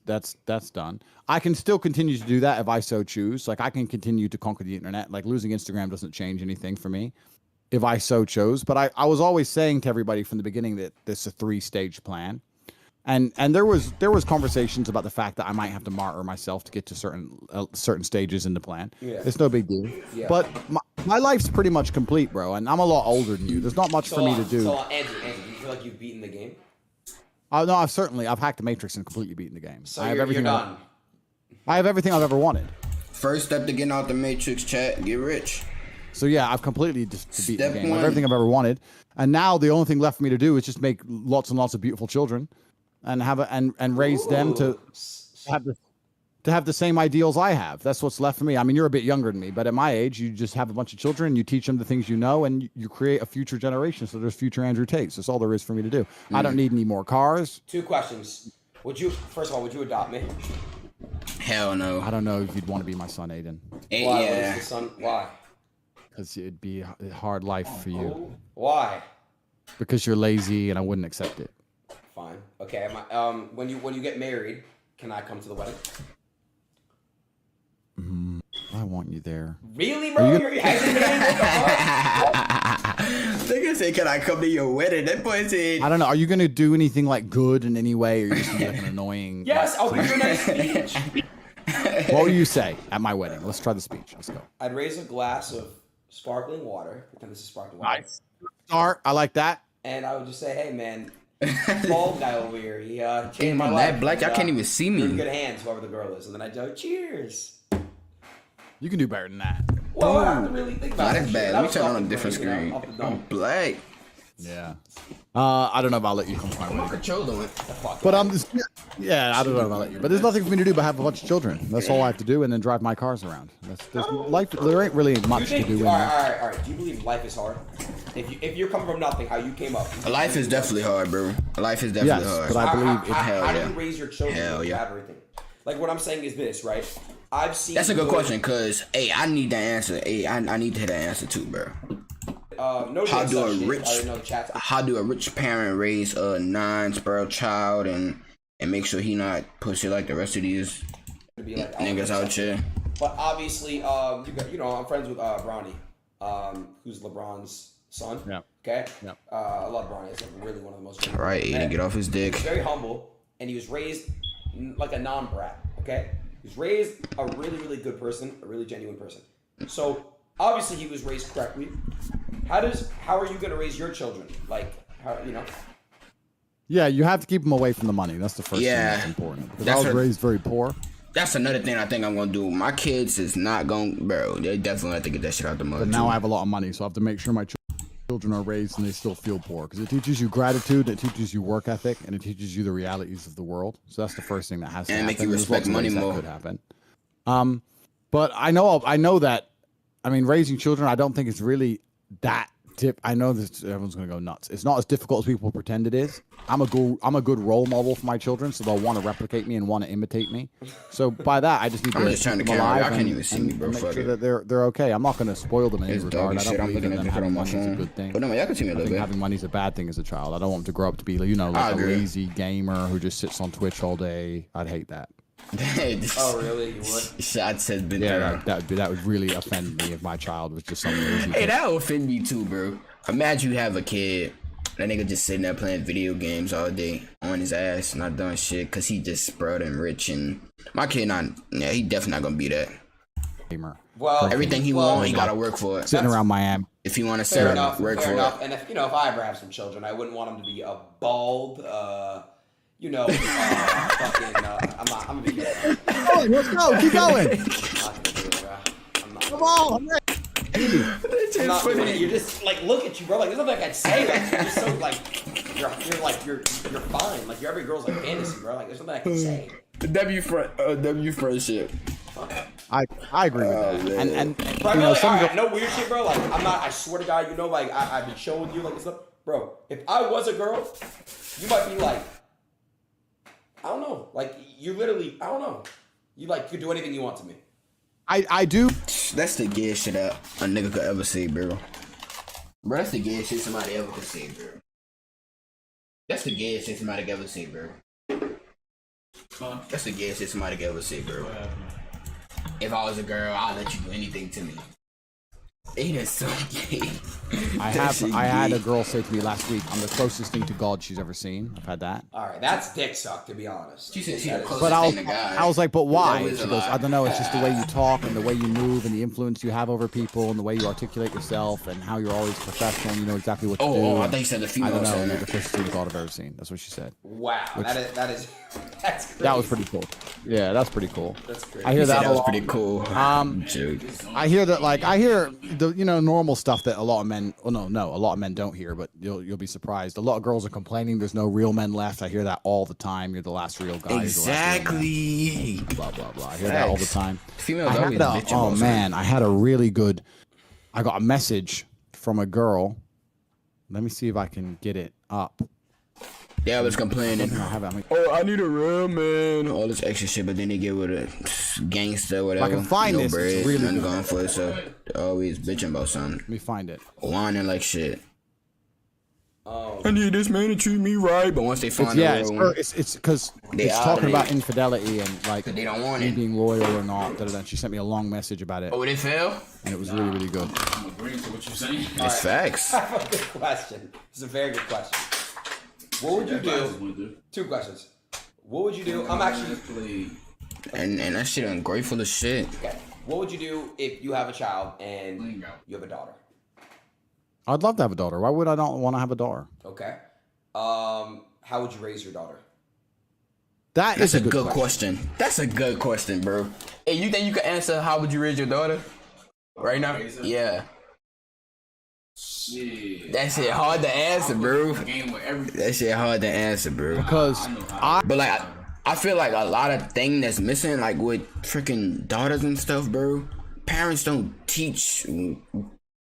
done. I can still continue to do that if I so choose. Like, I can continue to conquer the internet. Like, losing Instagram doesn't change anything for me, if I so chose. But I was always saying to everybody from the beginning that this is a 3-stage plan. And there was conversations about the fact that I might have to martyr myself to get to certain stages in the plan. Yeah. It's no big deal. Yeah. But my life's pretty much complete, bro. And I'm a lot older than you. There's not much for me to do. So, Andrew, do you feel like you've beaten the game? No, I've hacked the Matrix and completely beaten the game. So you're done. I have everything I've ever wanted. First step to getting out the Matrix, chat, get rich. So yeah, I've completely beaten the game. I have everything I've ever wanted, and now the only thing left for me to do is just make lots and lots of beautiful children, and and raise them to have the same ideals I have. That's what's left for me. I mean, you're a bit younger than me, but at my age, you just have a bunch of children, you teach them the things you know, and you create a future generation. So there's future Andrew Tates. That's all there is for me to do. I don't need any more cars. 2 questions. First of all, would you adopt me? Hell no. I don't know if you'd want to be my son, Aiden. Why? Yeah. Why? Because it'd be a hard life for you. Why? Because you're lazy, and I wouldn't accept it. Fine. Okay. When you get married, can I come to the wedding? I want you there. Really, bro? You're hesitating? Nigga say, can I come to your wedding? That boy said, I don't know. Are you going to do anything like good in any way, or are you just gonna be like an annoying? Yes, I'll give you a nice speech. What will you say at my wedding? Let's try the speech. Let's go. I'd raise a glass of sparkling water. Pretend this is sparkling water. Nice. Start. I like that. And I would just say, hey, man, bald guy over here. He changed my I'm life. that black. Y'all can't even see me. You're in good hands, whoever the girl is. And then I'd go, cheers. You can do better than that. Well, I have to really think about it. That's bad. Let me turn on a different screen. I'm black. Yeah. I don't know if I'll let you come to my wedding. Controller. But I'm just, I don't know if I'll let you. But there's nothing for me to do but have a bunch of children. That's all I have to do, and then drive my cars around. There's life. There ain't really much to do. All right. Do you believe life is hard? If you're coming from nothing, how you came up? Life is definitely hard, bro. Life is definitely hard. But I believe it. How do you raise your children to have everything? Like, what I'm saying is this, right? I've seen. That's a good question, cause I need that answer. I need to hear that answer too, bro. How do a rich parent raise a 9-sparrow child and make sure he not pussy like the rest of these niggas out here? But obviously, I'm friends with Bronny, who's LeBron's son. Yeah. Okay. Yeah. I love Bronny. He's like really one of the most. All right, Aiden, get off his dick. He's very humble, and he was raised like a non-brat. Okay, he's raised a really, really good person, a really genuine person. So obviously he was raised correctly. How are you gonna raise your children? Like, how, you know? Yeah, you have to keep them away from the money. That's the first thing that's important. Because I was raised very poor. That's another thing I think I'm gonna do. My kids is not gonna, bro. They definitely have to get that shit out the mud. But now I have a lot of money, so I have to make sure my children are raised and they still feel poor. Because it teaches you gratitude, it teaches you work ethic, and it teaches you the realities of the world. So that's the first thing that has to happen. And make you respect money more. That could happen. But I know that. I mean, raising children, I don't think it's really that. I know that everyone's gonna go nuts. It's not as difficult as people pretend it is. I'm a good role model for my children, so they'll want to replicate me and want to imitate me. So by that, I just need to keep them alive. I can't even see me, bro. Make sure that they're okay. I'm not gonna spoil them in any regard. I don't believe in them having money is a good thing. But no, y'all can see me a little bit. Having money is a bad thing as a child. I don't want them to grow up to be, like a lazy gamer who just sits on Twitch all day. I'd hate that. Oh really? You would? Shots has been that would really offend me if my child was just some lazy kid. That would offend me too, bro. Imagine you have a kid, that nigga just sitting there playing video games all day on his ass, not doing shit, cause he just spread and rich. And my kid, he definitely not gonna be that gamer. Well, everything he want, he gotta work for it. Sitting around Miami. If he want to sit up, work for it. And if I ever have some children, I wouldn't want them to be a bald. I'm gonna be here. Let's go. Keep going. Come on. I'm not doing it. You're just like, look at you, bro. Like, there's nothing I can say. Like, you're just so like, you're fine. Like, you're every girl's like fantasy, bro. Like, there's nothing I can say. W friendship. I agree with that. And right, no weird shit, bro. Like, I'm not. I swear to God, like, I've been showing you like stuff, bro. If I was a girl, you might be like, I don't know. Like, you literally, I don't know. You like could do anything you want to me. I do. That's the gayest shit that a nigga could ever say, bro. Bro, that's the gayest shit somebody ever could say, bro. That's the gayest shit somebody could ever say, bro. That's the gayest shit somebody could ever say, bro. If I was a girl, I'd let you do anything to me. It is so gay. I had a girl say to me last week, "I'm the closest thing to God she's ever seen." I've had that. All right, that's dick suck, to be honest. She said she's the closest but thing to God. I was like, "But why?" She goes, "I don't know. It's just the way you talk and the way you move and the influence you have over people and the way you articulate yourself and how you're always professional and you know exactly what to do." Oh, I think you said the female. I don't know. You're the closest thing to God I've ever seen. That's what she said. Wow, that's crazy. That was pretty cool. Yeah, that's pretty cool. That's crazy. I hear that was pretty cool. I hear that, like, I hear the normal stuff that a lot of men. Well, no, a lot of men don't hear, but you'll be surprised. A lot of girls are complaining there's no real men left. I hear that all the time. You're the last real guy. Exactly. Blah blah blah. I hear that all the time. Females always bitching. Oh man, I had a really good. I got a message from a girl. Let me see if I can get it up. Yeah, I was complaining. I need a real man. All this extra shit, but then they get with a gangster, whatever. I can find this. Bread, it's really nothing going for it, so they're always bitching about something. Let me find it. Whining like shit. I need this man to treat me right, but once they find it's because it's talking about infidelity and like they don't want me it. being loyal or not. She sent me a long message about it. Oh, they fail? And it was really, really good. I'm agreeing to what you're saying. It's facts. I have a good question. It's a very good question. What would you do? Two questions. What would you do? I'm actually. And that shit ungrateful as shit. Okay. What would you do if you have a child and you have a daughter? I'd love to have a daughter. Why would I not want to have a daughter? Okay. How would you raise your daughter? That's a good question. That's a good question, bro. Hey, you think you can answer how would you raise your daughter? Right now? Yeah. Shit. That shit hard to answer, bro. That shit hard to answer, bro. Because but like I feel like a lot of thing that's missing, like with freaking daughters and stuff, bro. Parents don't teach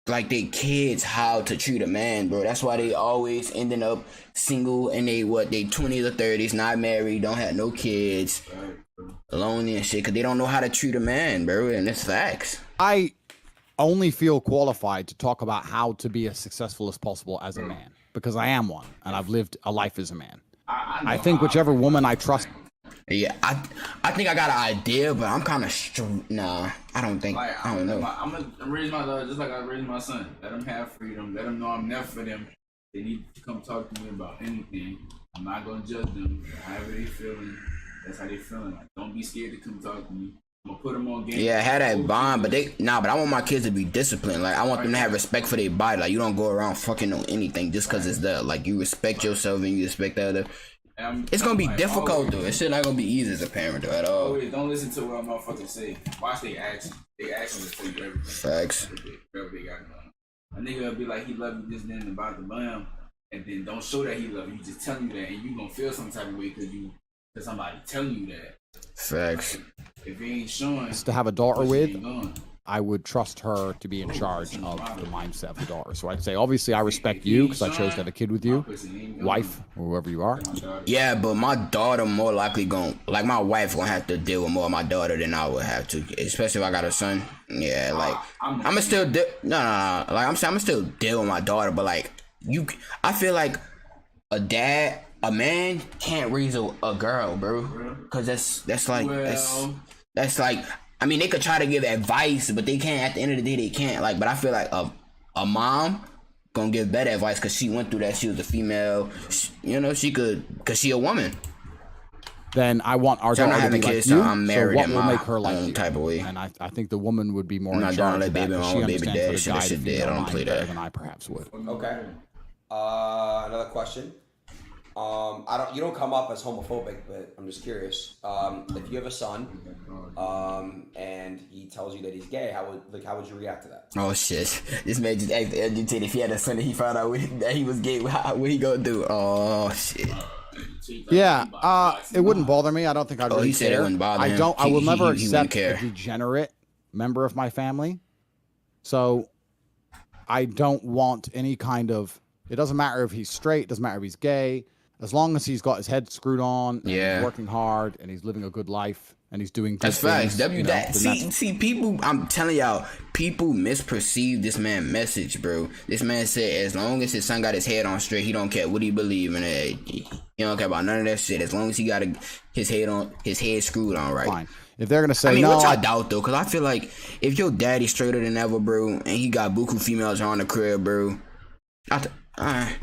like they kids how to treat a man, bro. That's why they always ending up single and they 20s or 30s, not married, don't have no kids, lonely and shit, cause they don't know how to treat a man, bro. And it's facts. I only feel qualified to talk about how to be as successful as possible as a man because I am one and I've lived a life as a man. I think whichever woman I trust. Yeah, I think I got an idea, but I'm kind of nah. I don't think. Like, I don't know. I'm gonna raise my daughter just like I raised my son. Let them have freedom. Let them know I'm there for them. They need to come talk to me about anything. I'm not gonna judge them. However they feeling, That's how they feeling. Like, don't be scared to come talk to me. I'm gonna put them on game. Yeah, had that bond, but but I want my kids to be disciplined. Like, I want them to have respect for their body. Like, you don't go around fucking on anything just because it's there. Like, you respect yourself and you respect the other. It's gonna be difficult though. It's not gonna be easy as a parent though at all. Always, don't listen to what motherfuckers say. Watch their actions. They actions will tell you everything. Facts. Whatever they got going. A nigga will be like, he love you this, then about the blam, and then don't show that he love you. Just tell you that, and you gonna feel some type of way because somebody telling you that. Facts. If he ain't showing, To have a daughter with, I would trust her to be in charge of the mindset of the daughter. So I'd say, obviously, I respect you because I chose to have a kid with you, wife, or whoever you are. Yeah, but my daughter more likely my wife gonna have to deal with more of my daughter than I would have to, especially if I got a son. Yeah, like I'ma still like I'm still deal with my daughter, but like I feel like a man can't raise a girl, bro, because that's like. I mean, they could try to give advice, but they can't. At the end of the day, they can't. Like, but I feel like a mom gonna give better advice because she went through that. She was a female. She could, because she a woman. Then I want our daughter to be like kids, you. So I'm married so what will make her like own you? type of way. And I think the woman would be more I'm in not charge gonna let of that baby because mama, she baby understands daddy, how to shit, guide shit, the dead. I female don't play mind better that. than I perhaps would. Okay. Another question. You don't come up as homophobic, but I'm just curious. If you have a son, and he tells you that he's gay, how would you react to that? Oh shit! This man just asked LGT if he had a son and he found out that he was gay. What he gonna do? Oh shit! Yeah, it wouldn't bother me. I don't think I'd really he said care. it wouldn't bother him. I will never he accept care. a degenerate member of my family. So I don't want any kind of. It doesn't matter if he's straight. Doesn't matter if he's gay. As long as he's got his head screwed on, and he's working hard, and he's living a good life, and he's doing good things. That's facts. See, people, I'm telling y'all, people misperceive this man's message, bro. This man said as long as his son got his head on straight, he don't care what he believe in. He don't care about none of that shit. As long as he got his head screwed on right. Fine. If they're gonna say which no, I doubt though, because I feel like if your daddy's straighter than ever, bro, and he got buku females around the crib, bro,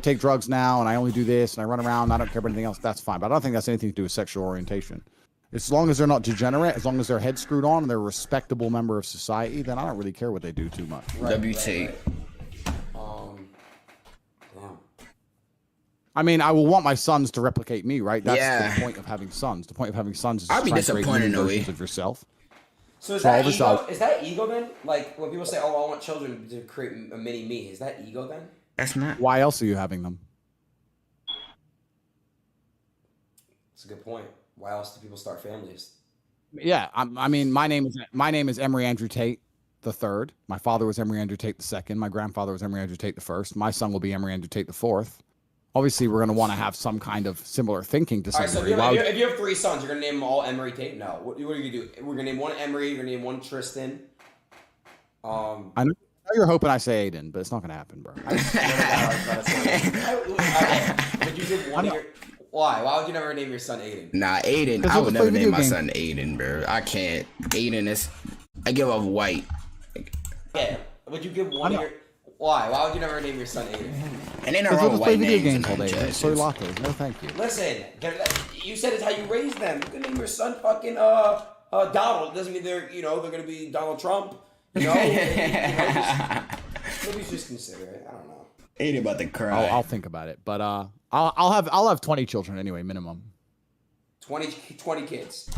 take drugs now and I only do this and I run around and I don't care about anything else, that's fine. But I don't think that's anything to do with sexual orientation. As long as they're not degenerate, as long as their head's screwed on and they're a respectable member of society, then I don't really care what they do too much. WT. I mean, I will want my sons to replicate me, right? That's the point of having sons. The point of having sons is to I'd be try to create disappointed new in a way. versions of yourself. So is that ego? Is that ego then? Like when people say, "Oh, I want children to create a mini me," is that ego then? That's not. Why else are you having them? That's a good point. Why else do people start families? Yeah, I mean, my name is Emery Andrew Tate the third. My father was Emery Andrew Tate the second. My grandfather was Emery Andrew Tate the first. My son will be Emery Andrew Tate the fourth. Obviously, we're going to want to have some kind of similar thinking to some degree. So if you have three sons, you're going to name them all Emery Tate? No. What are you going to do? We're going to name one Emery. You're going to name one Tristan. I know you're hoping I say Aiden, but it's not going to happen, bro. Would you give one of your... Why? Why would you never name your son Aiden? Nah, Aiden. I would never name my son Aiden, bro. I can't. Aiden is... I give off white. Yeah. Would you give one of your... Why? Why would you never name your son Aiden? And then I wrote white names all day. Soy lattes. No, thank you. Listen, you said it's how you raise them. You can name your son fucking Donald. It doesn't mean they're gonna be Donald Trump. Maybe just consider it. I don't know. Ain't about to cry. I'll think about it, but I'll have 20 children anyway, minimum. 20 kids.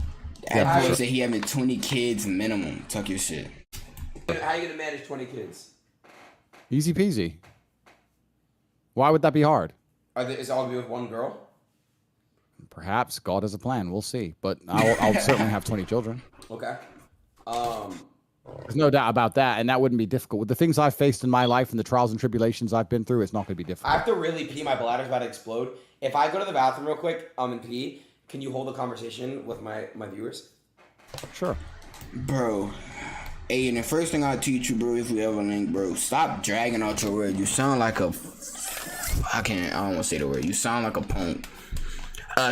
That boy said he having 20 kids minimum. Tuck your shit. How are you gonna manage 20 kids? Easy peasy. Why would that be hard? Is it all gonna be with one girl? Perhaps God has a plan. We'll see. But I'll certainly have 20 children. Okay. There's no doubt about that, and that wouldn't be difficult. With the things I've faced in my life and the trials and tribulations I've been through, it's not going to be difficult. I have to really pee. My bladder's about to explode. If I go to the bathroom real quick, and pee, can you hold a conversation with my viewers? Sure. Bro. Hey, and the first thing I'll teach you, bro, if we ever link, bro, stop dragging out your word. You sound like a... I don't want to say the word. You sound like a punk.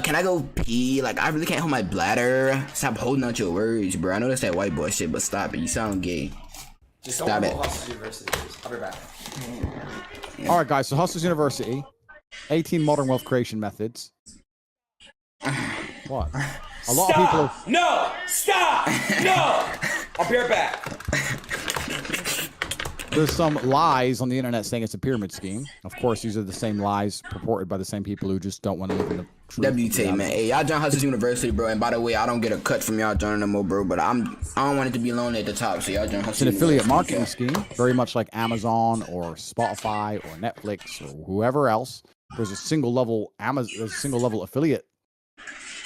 Can I go pee? Like, I really can't hold my bladder. Stop holding out your words, bro. I know that's that white boy shit, but stop it. You sound gay. Just stop don't it. Hustlers University, please. I'll be back. Yeah. All right, guys. So Hustlers University, 18 modern wealth creation methods. What? A lot of people. No! Stop! No! I'll be right back. There's some lies on the internet saying it's a pyramid scheme. Of course, these are the same lies purported by the same people who just don't want to live in the truth. WT, man. Hey, y'all join Hustlers University, bro. And by the way, I don't get a cut from y'all joining no more, bro. But I don't want it to be lonely at the top, so y'all join Hustlers It's an affiliate University. marketing scheme, very much like Amazon or Spotify or Netflix or whoever else. There's a single level affiliate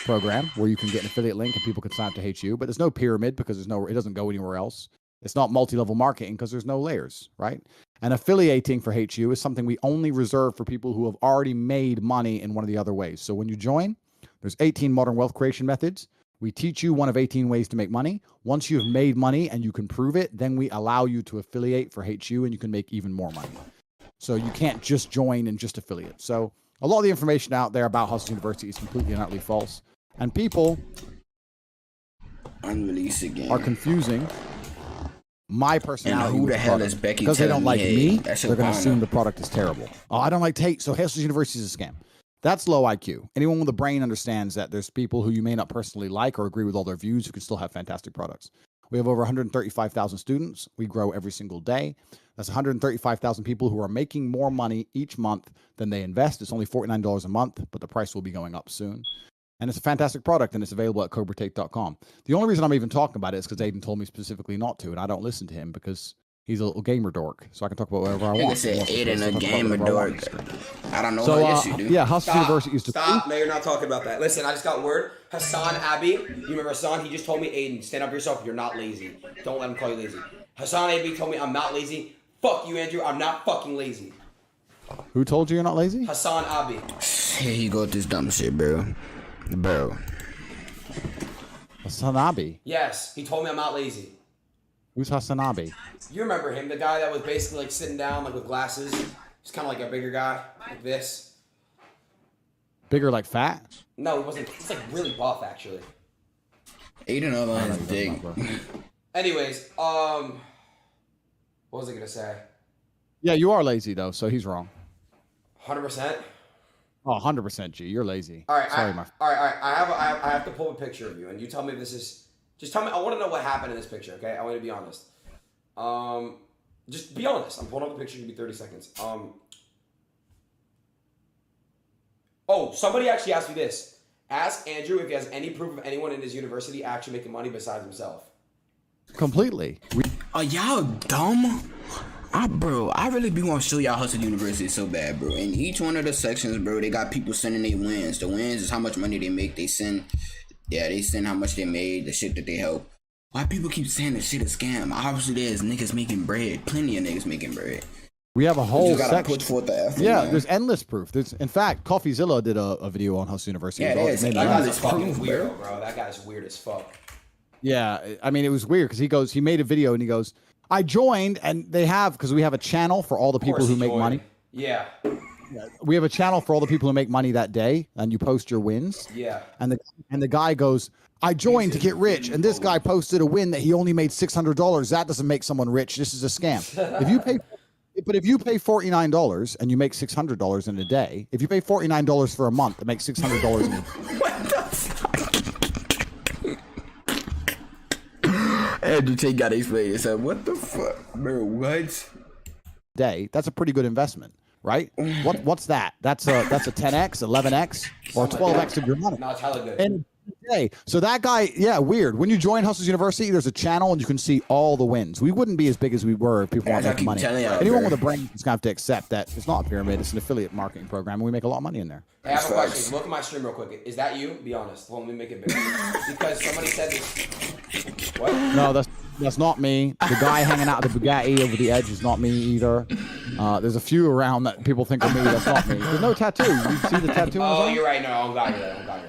program where you can get an affiliate link and people can sign up to HU, but there's no pyramid because it doesn't go anywhere else. It's not multi-level marketing because there's no layers, right? And affiliating for HU is something we only reserve for people who have already made money in one of the other ways. So when you join, there's 18 modern wealth creation methods. We teach you one of 18 ways to make money. Once you have made money and you can prove it, then we allow you to affiliate for HU and you can make even more money. So you can't just join and just affiliate. So a lot of the information out there about Hustle University is completely and utterly false. And people Unreleased again. are confusing my personality. And who with the hell product. is Becky? Because they don't like me, That's they're going to assume the product is terrible. Oh, I don't like Tate, so Hustle University is a scam. That's low IQ. Anyone with a brain understands that there's people who you may not personally like or agree with all their views who can still have fantastic products. We have over 135,000 students. We grow every single day. That's 135,000 people who are making more money each month than they invest. It's only $49 a month, but the price will be going up soon. And it's a fantastic product, and it's available at cobratate.com. The only reason I'm even talking about it is because Aiden told me specifically not to, and I don't listen to him because he's a little gamer dork, so I can talk about whatever I want. Nigga said Aiden a gamer dork. I don't know. So, yes, you do. yeah, Hustle University is Stop. No, you're not talking about that. Listen, I just got word. Hassan Abi, you remember Hassan? He just told me, Aiden, stand up for yourself. You're not lazy. Don't let him call you lazy. Hassan Abi told me I'm not lazy. Fuck you, Andrew. I'm not fucking lazy. Who told you you're not lazy? Hassan Abi. Here you go with this dumb shit, bro. Bro. Hasanabi. Yes, he told me I'm not lazy. Who's Hasanabi? You remember him, the guy that was basically like sitting down like with glasses. He's kind of like a bigger guy, like this. Bigger, like fat? No, he wasn't. He's like really buff, actually. Aiden all on his dick. Anyways, what was I gonna say? Yeah, you are lazy though, so he's wrong. 100%. Oh, 100% G. You're lazy. All right, Sorry, all right. I have to pull a picture of you, and you tell me if this is. Just tell me. I want to know what happened in this picture. Okay, I want you to be honest. Just be honest. I'm pulling up the picture. Give me 30 seconds. Oh, somebody actually asked me this. Ask Andrew if he has any proof of anyone in his university actually making money besides himself. Completely. Are y'all dumb? Bro, I really be want to show y'all Hustle University so bad, bro. In each one of the sections, bro, they got people sending their wins. The wins is how much money they make. They send how much they made, the shit that they help. Why people keep saying this shit is scam? Obviously, there's niggas making bread. Plenty of niggas making bread. We have a whole you gotta section. put forth the effort. Yeah, man. there's endless proof. In fact, Coffeezilla did a video on Hustle University. Yeah, It was it is. made That me guy's a laugh. fucking proof, weirdo, bro. That guy's weird as fuck. Yeah, I mean, it was weird because he made a video and he goes, I joined, and because we have a channel for all the people who make money. Yeah. We have a channel for all the people who make money that day, and you post your wins. Yeah. And the guy goes, I joined to get rich, and this guy posted a win that he only made $600. That doesn't make someone rich. This is a scam. If you pay $49 and you make $600 in a day, if you pay $49 for a month, it makes $600 in a day. What the fuck? Andrew Tate got to explain yourself. What the fuck, bro? What? Day. That's a pretty good investment, right? What's that? That's a 10x, 11x, or 12x of your money. No, it's hella good. And day. So that guy, yeah, weird. When you join Hustlers University, there's a channel and you can see all the wins. We wouldn't be as big as we were if people weren't making money. Anyone with a brain is gonna have to accept that it's not a pyramid, it's an affiliate marketing program, and we make a lot of money in there. I have a question. Look at my stream real quick. Is that you? Be honest. Well, let me make it bigger. Because somebody said this. What? No, that's not me. The guy hanging out with the Bugatti over the edge is not me either. There's a few around that people think are me. That's not me. There's no tattoo. You see the tattoo on his arm? You're right. No, I'm glad you're right.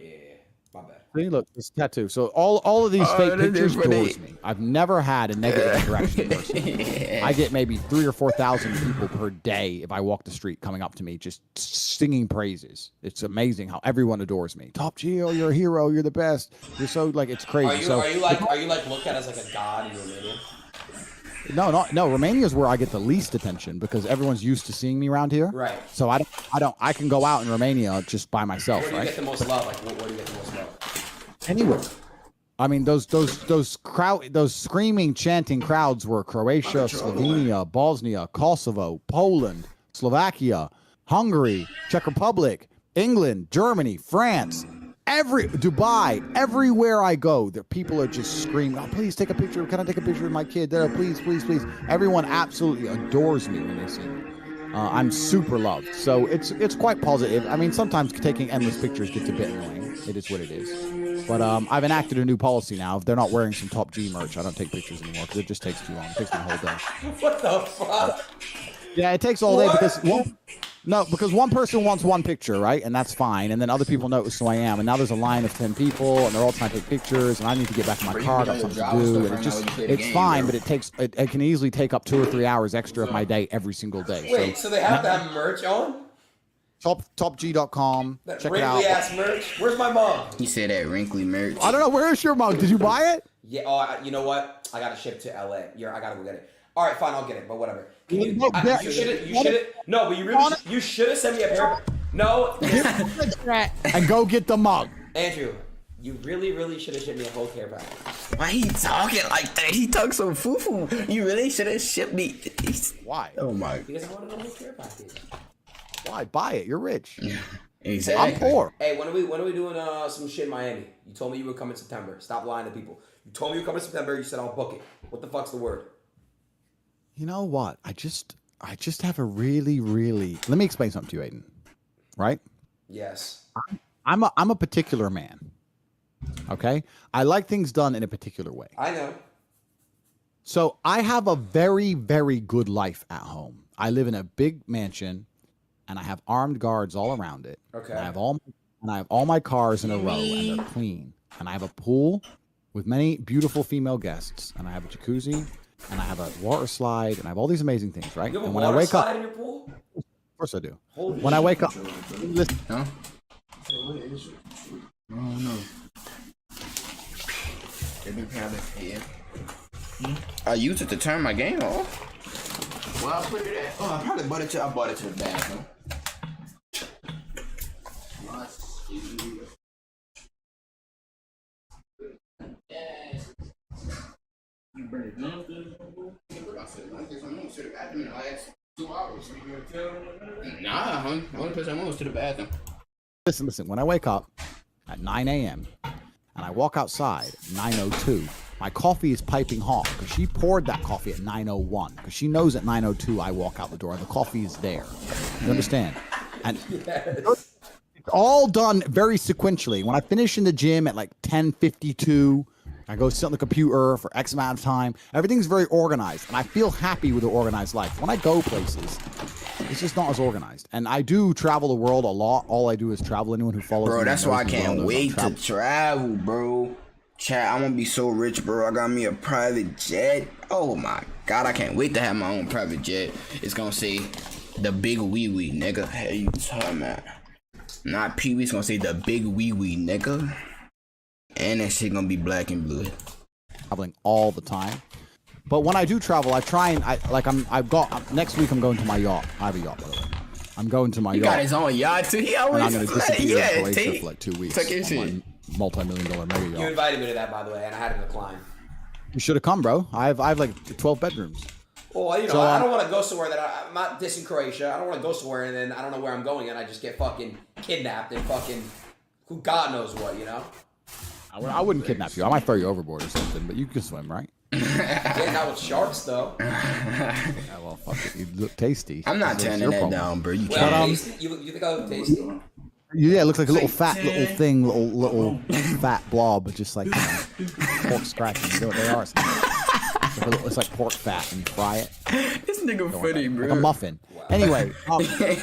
Yeah. My bad. See, look, it's a tattoo. So all of these fake pictures bores me. I've never had a negative interaction person. I get maybe 3,000 or 4,000 people per day if I walk the street coming up to me just singing praises. It's amazing how everyone adores me. Top Geo, you're a hero. You're the best. You're so it's crazy. Are you like looked at as like a god in Romania? No. Romania is where I get the least attention because everyone's used to seeing me around here. Right. So I can go out in Romania just by myself. Where do you right. get the most love? Like, where do you get the most love? anywhere. I mean, those screaming, chanting crowds were Croatia, Slovenia, Bosnia, Kosovo, Poland, Slovakia, Hungary, Czech Republic, England, Germany, France, Dubai, everywhere I go, the people are just screaming, "Oh, please take a picture. Can I take a picture of my kid? There, please, please, please." Everyone absolutely adores me when they see me. I'm super loved, so it's quite positive. I mean, sometimes taking endless pictures gets a bit annoying. It is what it is. But I've enacted a new policy now. If they're not wearing some Top G merch, I don't take pictures anymore because it just takes too long. It takes my whole day. What the fuck? Yeah, it takes all day because one person wants one picture, right? And that's fine. And then other people notice who I am. And now there's a line of 10 people, and they're all trying to take pictures. And I need to get back in my car. I got something to do. And it's fine, but it can easily take up 2 or 3 hours extra of my day every single day. Wait, so they have to have merch on? Topg.com. That Check it out. wrinkly ass merch. Where's my mug? He said that wrinkly merch. I don't know. Where is your mug? Did you buy it? Yeah. Oh, you know what? I got to ship to LA. I got to go get it. All right, fine. I'll get it. But whatever. You should have. No, but you should have sent me a pair. No. And go get the mug. Andrew, you really should have shipped me a whole care package. Why he talking like that? He talks so foo-foo. You really should have shipped me. Why? Oh my. Because I wanted a whole care package. Why? Buy it. You're rich. Exactly. I'm poor. Hey, when are we doing some shit in Miami? You told me you would come in September. Stop lying to people. You told me you would come in September. You said I'll book it. What the fuck's the word? You know what? I just have a really. Let me explain something to you, Aiden. Right? Yes. I'm a particular man. Okay? I like things done in a particular way. I know. So I have a very, very good life at home. I live in a big mansion, and I have armed guards all around it. Okay. And I have all my cars in a row, and they're clean. And I have a pool with many beautiful female guests, and I have a jacuzzi, and I have a water slide, and I have all these amazing things, right? You have a and when I water wake slide up, in your pool? of course I do. Holy when I wake up, Huh? I don't know. I used it to turn my game off. Well, I put it at. Oh, I probably bought it to the bathroom. You bring it down to the pool? Nah, the only place I went was to the bathroom. Listen. When I wake up at 9 a.m. and I walk outside at 9:02, my coffee is piping hot because she poured that coffee at 9:01 because she knows at 9:02 I walk out the door and the coffee is there. You understand? And Yes. it's all done very sequentially. When I finish in the gym at like 10:52, I go sit on the computer for X amount of time. Everything's very organized, and I feel happy with the organized life. When I go places, it's just not as organized. And I do travel the world a lot. All I do is travel. Anyone who follows me, Bro, that's knows why I me well can't knows wait I'm to travel, bro. Chat, I'm gonna be so rich, bro. I got me a private jet. Oh my god, I can't wait to have my own private jet. It's gonna say the big wee wee, nigga. Hey, you talking about? Not Pee Wee's gonna say the big wee wee, nigga. And that shit gonna be black and blue. traveling all the time. But when I do travel, I try and next week I'm going to my yacht. I have a yacht, by the way. I'm going to my He yacht. got his own yacht too. He And always I'm going to disappear in Croatia take for like 2 weeks. Take your on shit. my multi-million-dollar mega You yacht. invited me to that, by the way, and I had to decline. You should have come, bro. I have like 12 bedrooms. Well, you know, So, I don't want to go somewhere that I'm not dissing Croatia. I don't want to go somewhere and then I don't know where I'm going and I just get fucking kidnapped and fucking who God knows what, you know? I wouldn't kidnap you. I might throw you overboard or something, but you can swim, right? Yeah, not with sharks though. Yeah, well, fuck it. You look tasty. I'm not That's turning your that problem. down, bro. You Well, can't. tasty? You think I look tasty? Yeah, it looks like a little fat little thing, little fat blob, just like pork scratching. You know what they are? It's like pork fat, and you fry it. This nigga funny, bro. Like a muffin. Wow. Anyway,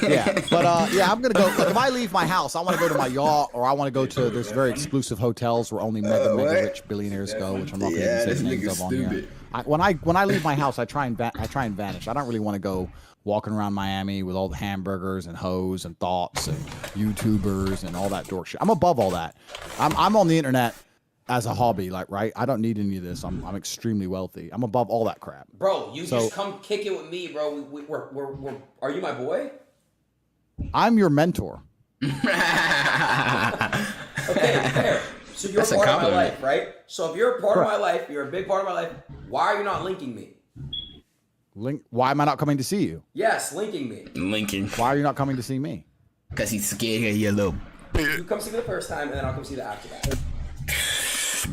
yeah, but yeah, I'm gonna go. Like, if I leave my house, I want to go to my yacht, or I want to go to there's very exclusive hotels where only mega rich billionaires go, which I'm not gonna even say names of on here. When I leave my house, I try and vanish. I don't really want to go walking around Miami with all the hamburgers and hoes and thoughts and YouTubers and all that dork shit. I'm above all that. I'm on the internet as a hobby, like, right? I don't need any of this. I'm extremely wealthy. I'm above all that crap. Bro, just come kick it with me, bro. We're are you my boy? I'm your mentor. Okay, fair. So you're a part of my life, right? So if you're a part of my life, you're a big part of my life. Why are you not linking me? Why am I not coming to see you? Yes, linking me. Lincoln. Why are you not coming to see me? Because he's scared of your little. You come see me the first time, and then I'll come see you after that.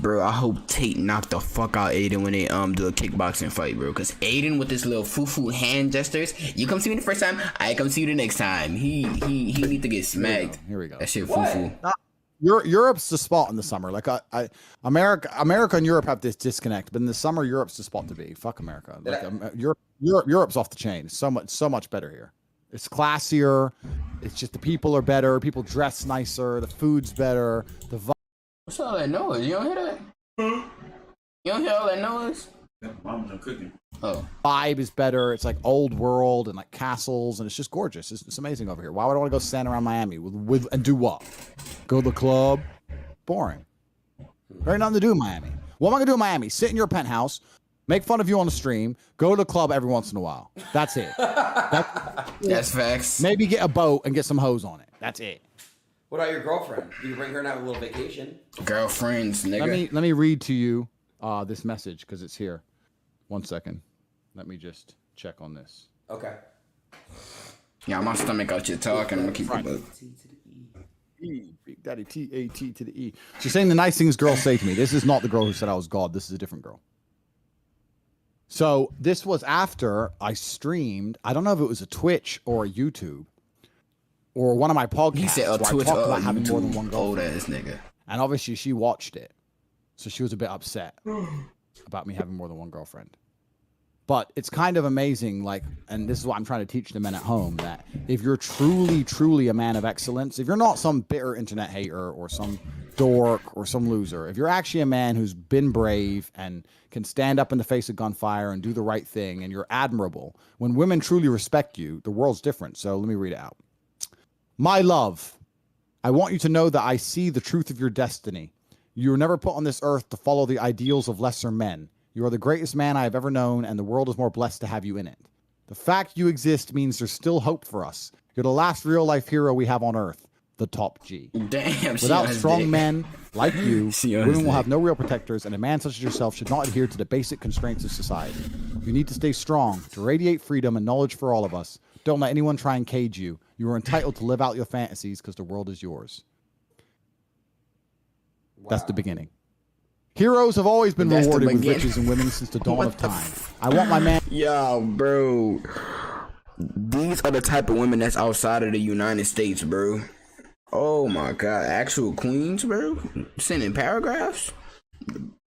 Bro, I hope Tate knocked the fuck out Aiden when they do a kickboxing fight, bro. Cause Aiden with this little foo hand gestures, you come see me the first time, I come see you the next time. He need to get smacked. Here we go. That shit foo. Europe's the spot in the summer. Like America and Europe have this disconnect, but in the summer, Europe's the spot to be. Fuck America. Like Europe's off the chain. It's so much better here. It's classier. It's just the people are better. People dress nicer. The food's better. The What's all that noise? You don't hear that? You don't hear all that noise? Mama's done cooking. Oh. vibe is better. It's like old world and like castles, and it's just gorgeous. It's amazing over here. Why would I want to go stand around Miami with and do what? Go to the club? Boring. There ain't nothing to do in Miami. What am I gonna do in Miami? Sit in your penthouse, make fun of you on the stream, go to the club every once in a while. That's it. That's facts. Maybe get a boat and get some hose on it. That's it. What about your girlfriend? You can bring her and have a little vacation. Girlfriends, nigga. Let me read to you this message because it's here. 1 second. Let me just check on this. Okay. Yeah, my stomach out here talking. I'm gonna keep it up. Big Daddy T-A-T to the E. She's saying the nice things girls say to me. This is not the girl who said I was God. This is a different girl. So this was after I streamed. I don't know if it was a Twitch or a YouTube or one of my podcasts. He said a where Twitch I talked or about having more than one old girlfriend. ass nigga. And obviously she watched it. So she was a bit upset about me having more than one girlfriend. But it's kind of amazing, like, and this is what I'm trying to teach the men at home, that if you're truly, truly a man of excellence, if you're not some bitter internet hater or some dork or some loser, if you're actually a man who's been brave and can stand up in the face of gunfire and do the right thing, and you're admirable, when women truly respect you, the world's different. So let me read it out. My love, I want you to know that I see the truth of your destiny. You were never put on this earth to follow the ideals of lesser men. You are the greatest man I have ever known, and the world is more blessed to have you in it. The fact you exist means there's still hope for us. You're the last real-life hero we have on Earth, the top G. Damn, Without strong men like you, women will have no real protectors, and a man such as yourself should not adhere to the basic constraints of society. You need to stay strong, to radiate freedom and knowledge for all of us. Don't let anyone try and cage you. You are entitled to live out your fantasies because the world is yours. Wow. That's the beginning. Heroes have always been rewarded with riches and women since the dawn of time. I want my man. Yo, bro. These are the type of women that's outside of the United States, bro. Oh my god. Actual queens, bro. Sending paragraphs?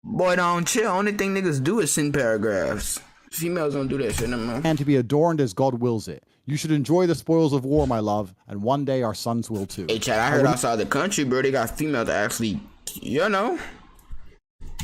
Boy, don't chill. Only thing niggas do is send paragraphs. Females don't do that shit no more. And to be adorned as God wills it. You should enjoy the spoils of war, my love, and one day our sons will too. Hey, Chad, I heard outside the country, bro, they got females that actually, you know.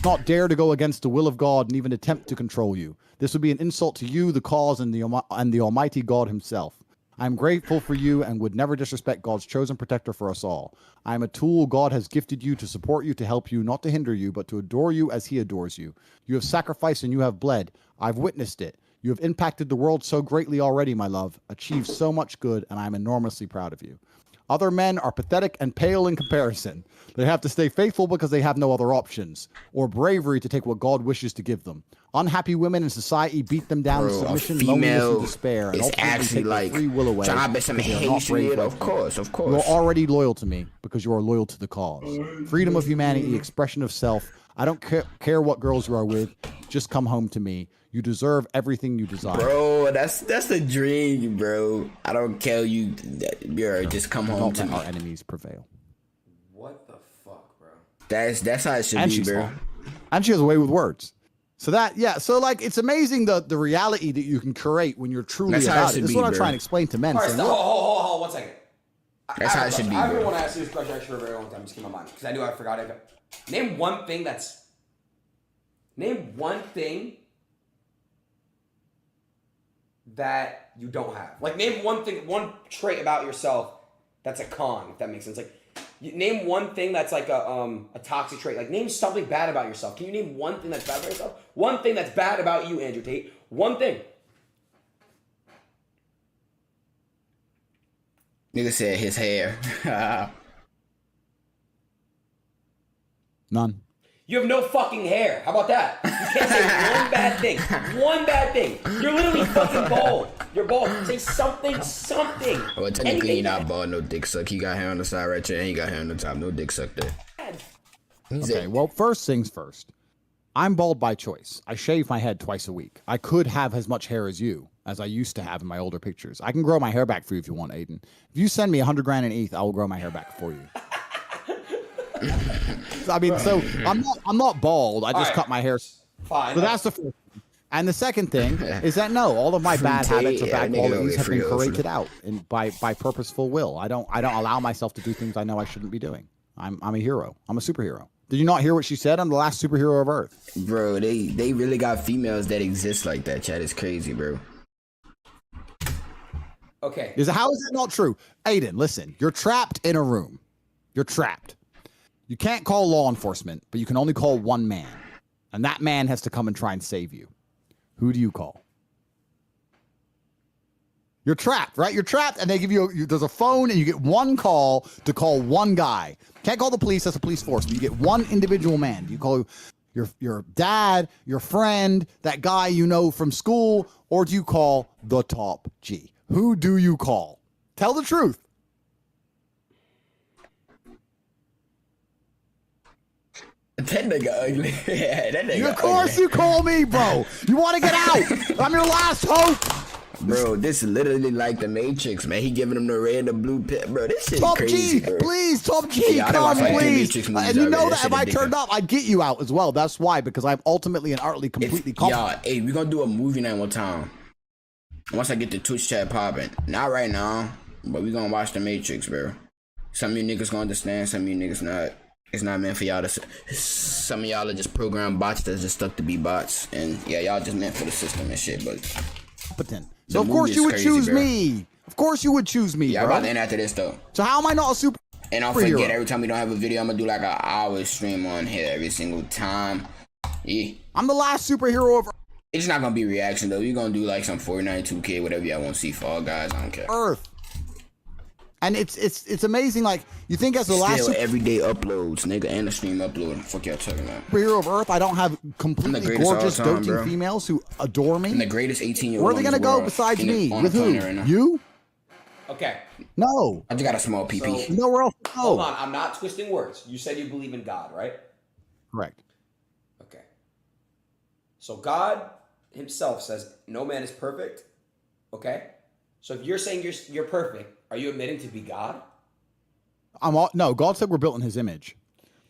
Not dare to go against the will of God and even attempt to control you. This would be an insult to you, the cause, and the Almighty God himself. I am grateful for you and would never disrespect God's chosen protector for us all. I am a tool God has gifted you to support you, to help you, not to hinder you, but to adore you as he adores you. You have sacrificed and you have bled. I've witnessed it. You have impacted the world so greatly already, my love, achieved so much good, and I am enormously proud of you. Other men are pathetic and pale in comparison. They have to stay faithful because they have no other options, or bravery to take what God wishes to give them. Unhappy women in society beat them down to submission, loneliness, and despair, and ultimately take their free will away. Of course. You are already loyal to me because you are loyal to the cause. Freedom of humanity, expression of self. I don't care what girls you are with. Just come home to me. You deserve everything you desire. Bro, that's the dream, bro. I don't care you. Just come home to me. Our enemies prevail. What the fuck, bro? That's how it should be, bro. Smart. And she has a way with words. So so like it's amazing the reality that you can create when you're truly about it. This is what I'm trying to explain to men. All right, hold 1 second. That's how it should be, I bro. really want to ask you this question actually for a very long time. Just came to my mind because I knew I forgot it. Name one thing that you don't have. Like, name one trait about yourself that's a con, if that makes sense. Like, name one thing that's like a toxic trait. Like, name something bad about yourself. Can you name one thing that's bad about yourself? One thing that's bad about you, Andrew Tate. One thing. Nigga said his hair. None. You have no fucking hair. How about that? You can't say one bad thing. One bad thing. You're literally fucking bald. You're bald. Say something. Well, technically, you're not bald, no dick suck. He got hair on the side right there, and he got hair on the top. No dick suck there. Okay, well, first things first. I'm bald by choice. I shave my head twice a week. I could have as much hair as you, as I used to have in my older pictures. I can grow my hair back for you if you want, Aiden. If you send me 100 grand in ETH, I will grow my hair back for you. I mean, so I'm not bald. I just cut my hair. Fine. So that's the first thing. And the second thing is that no, all of my bad habits or bad qualities have been created out by purposeful will. I don't allow myself to do things I know I shouldn't be doing. I'm a hero. I'm a superhero. Did you not hear what she said? I'm the last superhero of Earth. Bro, they really got females that exist like that, chat. It's crazy, bro. Okay. How is that not true? Aiden, listen. You're trapped in a room. You're trapped. You can't call law enforcement, but you can only call one man. And that man has to come and try and save you. Who do you call? You're trapped, right? You're trapped, and they give you there's a phone, and you get one call to call one guy. Can't call the police, that's a police force, but you get one individual man. You call your dad, your friend, that guy you know from school, or do you call the top G? Who do you call? Tell the truth. That nigga ugly. Yeah, that nigga Of course ugly. you call me, bro. You want to get out. I'm your last hope. Bro, this is literally like the Matrix, man. He giving them the red and the blue pit, bro. This shit Top crazy, G, bro. please, Top G, Yeah, I come, watch, like, the please. Matrix movies And you know already. that if That I shit turned up, I'd get you out as well. That's why, because I'm ultimately and utterly completely competent. Y'all, hey, we gonna do a movie night one time. Once I get the Twitch chat popping. Not right now, but we gonna watch the Matrix, bro. Some of you niggas gonna understand, some of you niggas not. It's not meant for y'all to. Some of y'all are just programmed bots that's just stuck to be bots, and yeah, y'all just meant for the system and shit. But Competent. So of course you would choose me. Of course you would choose me, yeah, bro. I'm about to end after this though. So how am I not a super? And don't forget, every time we don't have a video, I'm gonna do like an hour stream on here every single time. Yeah. I'm the last superhero of It's not gonna be reaction though. You're gonna do like some Fortnite 2K, whatever y'all want to see for all guys. I don't care. Earth. And it's amazing. Like you think as the last everyday uploads, nigga, and the stream upload. Fuck y'all talking about? superhero of Earth, I don't have completely gorgeous, doting females who adore me. I'm the greatest 18-year-old. Where are they gonna go besides me? With who? Right You? Okay. No. I just got a small PP. So, Nowhere else to go. hold on. I'm not twisting words. You said you believe in God, right? Correct. Okay. So God himself says no man is perfect. Okay. So if you're saying you're perfect, are you admitting to be God? No, God said we're built in his image.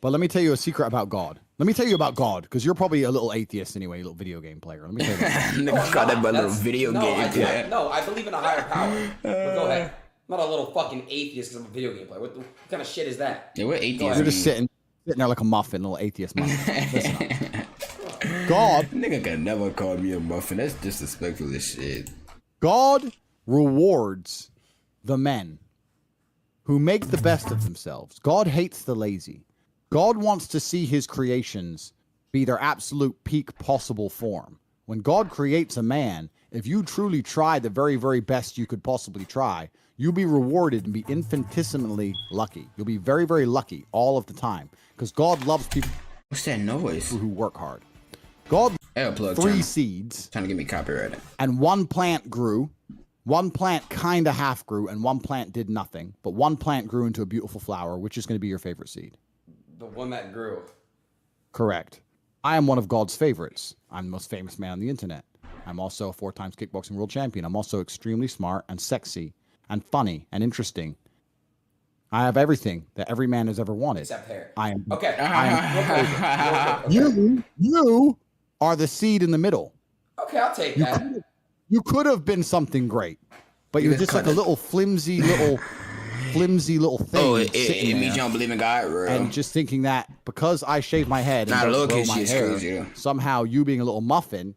But let me tell you a secret about God. Let me tell you about God, because you're probably a little atheist anyway, a little video game player. Let me tell you about God. Nigga call that but a little video game. I believe in a higher power. But go ahead. I'm not a little fucking atheist because I'm a video game player. What kind of shit is that? Yeah, what atheist? You're just sitting there like a muffin, a little atheist muffin. Listen up. God. Nigga can never call me a muffin. That's disrespectful as shit. God rewards the men who make the best of themselves. God hates the lazy. God wants to see his creations be their absolute peak possible form. When God creates a man, if you truly try the very, very best you could possibly try, you'll be rewarded and be infinitesimally lucky. You'll be very, very lucky all of the time, because God loves people. What's that noise? Who work hard. God, three seeds. Trying to get me copyrighted. And one plant grew. One plant kind of half grew, and one plant did nothing. But one plant grew into a beautiful flower, which is going to be your favorite seed. The one that grew. Correct. I am one of God's favorites. I'm the most famous man on the internet. I'm also a 4-time kickboxing world champion. I'm also extremely smart and sexy and funny and interesting. I have everything that every man has ever wanted. Except hair. I am. Okay. You are the seed in the middle. Okay, I'll take that. You could have been something great, but you're just like a little flimsy little thing. Oh, it means you don't believe in God, bro. And just thinking that because I shave my head and don't grow my hair, somehow you being a little muffin.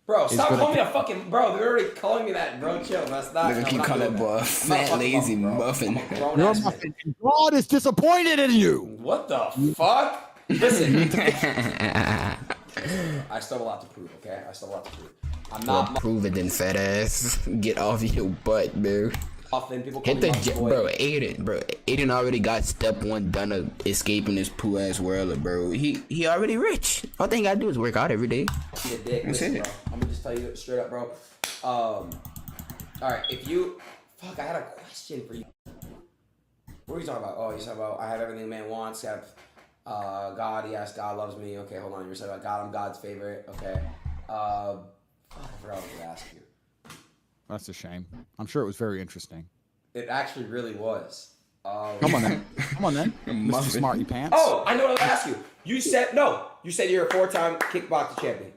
Bro, stop calling me a fucking bro. They're already calling me that, bro. Chill. That's not. Nigga keep calling boy fat, lazy muffin. You're a muffin. God is disappointed in you. What the fuck? Listen. I still have a lot to prove, okay? I still have a lot to prove. I'm not. Prove it then, fat ass. Get off your butt, bro. often. People call Hit me the Monkey jet, Boy. bro. Aiden already got step 1 done of escaping this poo ass world, bro. He already rich. All thing he gotta do is work out every day. Eat a dick. Listen, bro. I'm gonna just tell you straight up, bro. All right. If you, fuck, I had a question for you. What are you talking about? Oh, you're talking about I have everything a man wants. I have God. Yes, God loves me. Okay, hold on. You're saying about God. I'm God's favorite. Okay. Fuck, I forgot what I was gonna ask you. That's a shame. I'm sure it was very interesting. It actually really was. Come on then. Come on then. Mr. Smarty Pants. Oh, I know what I was gonna ask you. You said no. You said you're a 4-time kickboxing champion.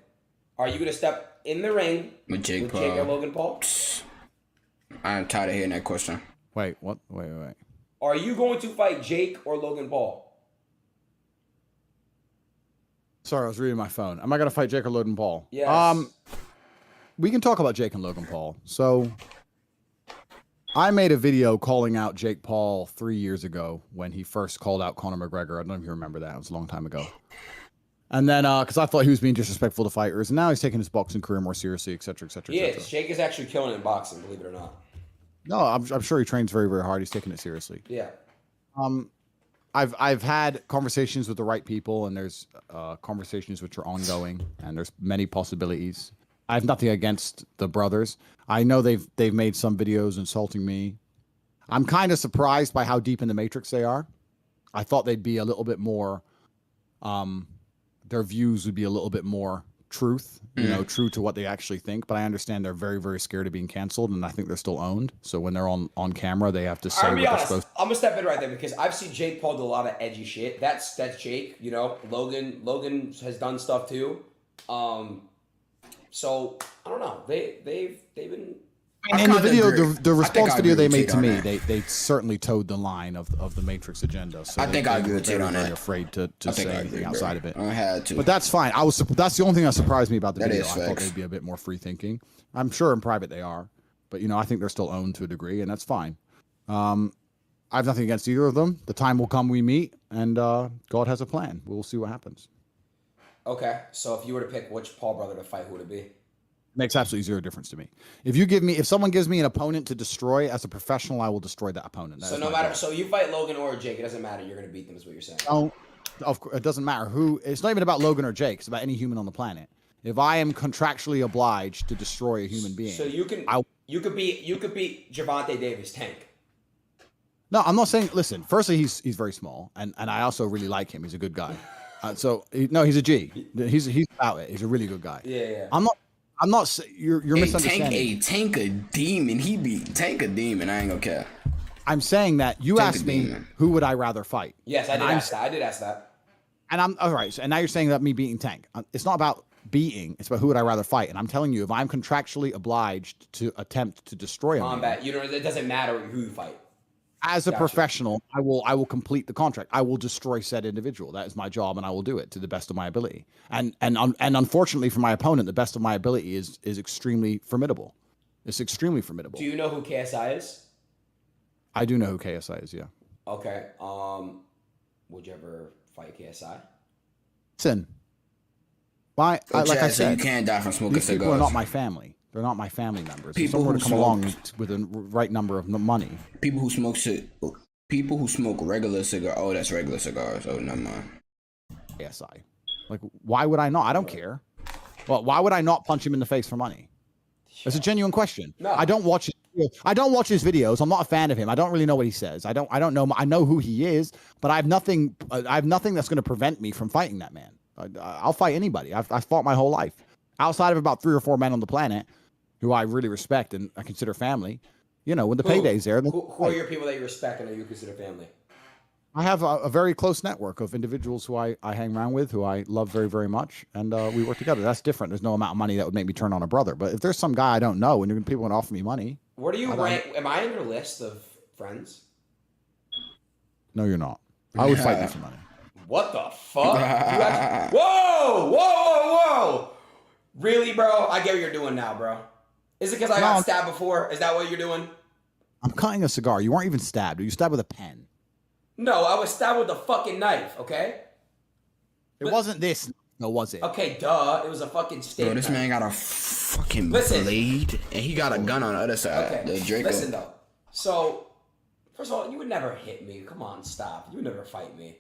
Are you gonna step in the ring With Jake Paul. and Logan Paul? I'm tired of hearing that question. Wait, what? Wait. Are you going to fight Jake or Logan Paul? Sorry, I was reading my phone. Am I gonna fight Jake or Logan Paul? Yes. We can talk about Jake and Logan Paul. So, I made a video calling out Jake Paul 3 years ago when he first called out Conor McGregor. I don't know if you remember that. It was a long time ago. And then, because I thought he was being disrespectful to fighters, and now he's taking his boxing career more seriously, et cetera, et cetera, et cetera. Yes, Jake is actually killing it in boxing, believe it or not. No, I'm sure he trains very, very hard. He's taking it seriously. Yeah. I've had conversations with the right people, and there's conversations which are ongoing, and there's many possibilities. I have nothing against the brothers. I know they've made some videos insulting me. I'm kind of surprised by how deep in the matrix they are. I thought they'd be a little bit more. Their views would be a little bit more truth, true to what they actually think. But I understand they're very, very scared of being canceled, and I think they're still owned. So when they're on camera, they have to say what they're supposed to. I'm gonna step in right there because I've seen Jake Paul do a lot of edgy shit. That's Jake. Logan has done stuff too. So I don't know. They've been. In the video, the response video they made to me, they certainly towed the line of the Matrix agenda. So I think I agree with Tate on that. Very afraid to say anything outside of it. I had to. But that's fine. That's the only thing that surprised me about the video. I thought they'd be a bit more free thinking. I'm sure in private they are, but I think they're still owned to a degree, and that's fine. I have nothing against either of them. The time will come we meet, and God has a plan. We'll see what happens. Okay, so if you were to pick which Paul brother to fight, who would it be? Makes absolutely zero difference to me. If someone gives me an opponent to destroy as a professional, I will destroy that opponent. So no matter, so you fight Logan or Jake, it doesn't matter. You're gonna beat them, is what you're saying. No, of course, it doesn't matter who. It's not even about Logan or Jake. It's about any human on the planet. If I am contractually obliged to destroy a human being, so you could beat Gervonta Davis, Tank. No, I'm not saying. Listen, firstly, he's very small, and I also really like him. He's a good guy. He's a G. He's about it. He's a really good guy. Yeah. I'm not. You're misunderstanding. Tank a demon. He beat Tank a demon. I ain't gonna care. I'm saying that you asked me who would I rather fight. Yes, I did ask that. And I'm all right. So, and now you're saying that me beating Tank. It's not about beating. It's about who would I rather fight. And I'm telling you, if I'm contractually obliged to attempt to destroy him, combat. It doesn't matter who you fight. As a professional, I will complete the contract. I will destroy said individual. That is my job, and I will do it to the best of my ability. And unfortunately for my opponent, the best of my ability is extremely formidable. It's extremely formidable. Do you know who KSI is? I do know who KSI is. Yeah. Okay. Would you ever fight KSI? Listen, like I said, you can't die from smoking these cigars. people are not my family. They're not my family members. People who come along with the right number of money. People who smoke regular cigar. Oh, that's regular cigars. Oh, never mind. KSI. Like, why would I not? I don't care. Well, why would I not punch him in the face for money? It's a genuine question. No. I don't watch his videos. I'm not a fan of him. I don't really know what he says. I don't know. I know who he is, but I have nothing that's going to prevent me from fighting that man. I'll fight anybody. I've fought my whole life. Outside of about 3 or 4 men on the planet who I really respect and I consider family, when the payday's there. Who are your people that you respect and that you consider family? I have a very close network of individuals who I hang around with, who I love very, very much, and we work together. That's different. There's no amount of money that would make me turn on a brother. But if there's some guy I don't know and people want to offer me money. Where do you rank? Am I on your list of friends? No, you're not. I would fight you for money. What the fuck? Whoa! Really, bro? I get what you're doing now, bro. Is it because I got stabbed before? Is that what you're doing? I'm cutting a cigar. You weren't even stabbed. You stabbed with a pen. No, I was stabbed with a fucking knife, okay? It wasn't this. No, was it? Okay, duh. It was a fucking steak. Bro, this man got a fucking blade, and he got a gun on the other side. Okay, the Draco. listen, though. So, first of all, you would never hit me. Come on, stop. You would never fight me.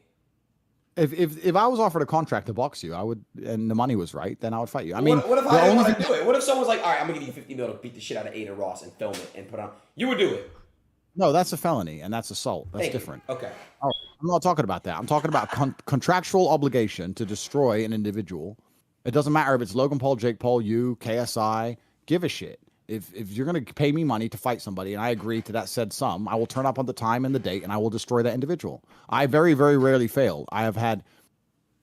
If I was offered a contract to box you, I would, and the money was right, then I would fight you. I mean, what if I didn't want to do it? What if someone was like, all right, I'm gonna give you $50 million to beat the shit out of Adin Ross and film it and put on? You would do it. No, that's a felony and that's assault. That's different. Okay. All right. I'm not talking about that. I'm talking about contractual obligation to destroy an individual. It doesn't matter if it's Logan Paul, Jake Paul, you, KSI. Give a shit. If you're going to pay me money to fight somebody and I agree to that said sum, I will turn up on the time and the date and I will destroy that individual. I very, very rarely fail. I have had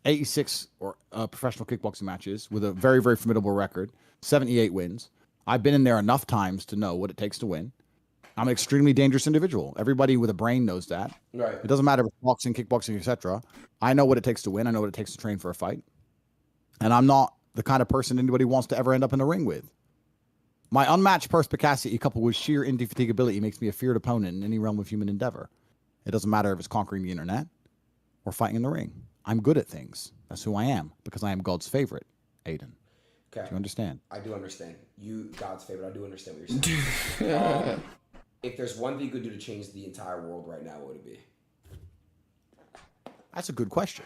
86 professional kickboxing matches with a very, very formidable record, 78 wins. I've been in there enough times to know what it takes to win. I'm an extremely dangerous individual. Everybody with a brain knows that. Right. It doesn't matter if it's boxing, kickboxing, etc. I know what it takes to win. I know what it takes to train for a fight. And I'm not the kind of person anybody wants to ever end up in a ring with. My unmatched perspicacity coupled with sheer indefatigability makes me a feared opponent in any realm of human endeavor. It doesn't matter if it's conquering the internet or fighting in the ring. I'm good at things. That's who I am because I am God's favorite, Adin. Okay. Do you understand? I do understand. You, God's favorite. I do understand what you're saying. If there's one thing you could do to change the entire world right now, what would it be? That's a good question.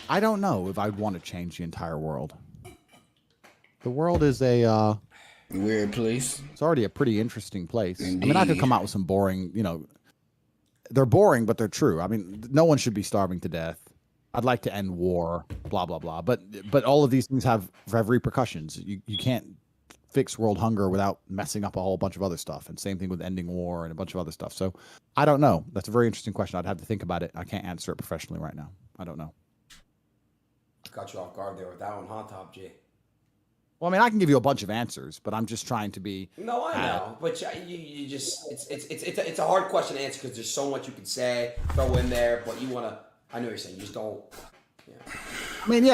I don't know if I'd want to change the entire world. The world is a weird place. It's already a pretty interesting place. Indeed. I mean, I could come out with some boring, they're boring, but they're true. I mean, no one should be starving to death. I'd like to end war, blah, blah, blah. But all of these things have repercussions. You can't fix world hunger without messing up a whole bunch of other stuff. And same thing with ending war and a bunch of other stuff. So I don't know. That's a very interesting question. I'd have to think about it. I can't answer it professionally right now. I don't know. Got you off guard there with that one, huh, Top G? Well, I mean, I can give you a bunch of answers, but I'm just trying to be. No, I know, but you just it's a hard question to answer because there's so much you can say, throw in there, but you want to. I know what you're saying. You just don't. Yeah. I mean,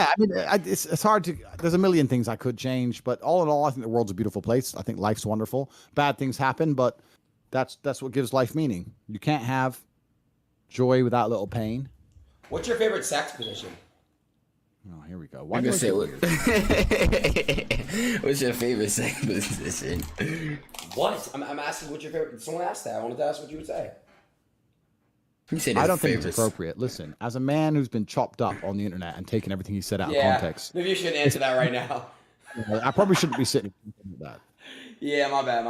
it's hard to. There's a million things I could change, but all in all, I think the world's a beautiful place. I think life's wonderful. Bad things happen, but that's what gives life meaning. You can't have joy without little pain. What's your favorite sex position? Oh, here we go. Why do you say what? What's your favorite sex position? What? I'm asking what's your favorite. Someone asked that. I wanted to ask what you would say. You said I don't think it's appropriate. Listen, as a man who's been chopped up on the internet and taken everything he said out of context. Maybe you shouldn't answer that right now. I probably shouldn't be sitting with that. Yeah, my bad.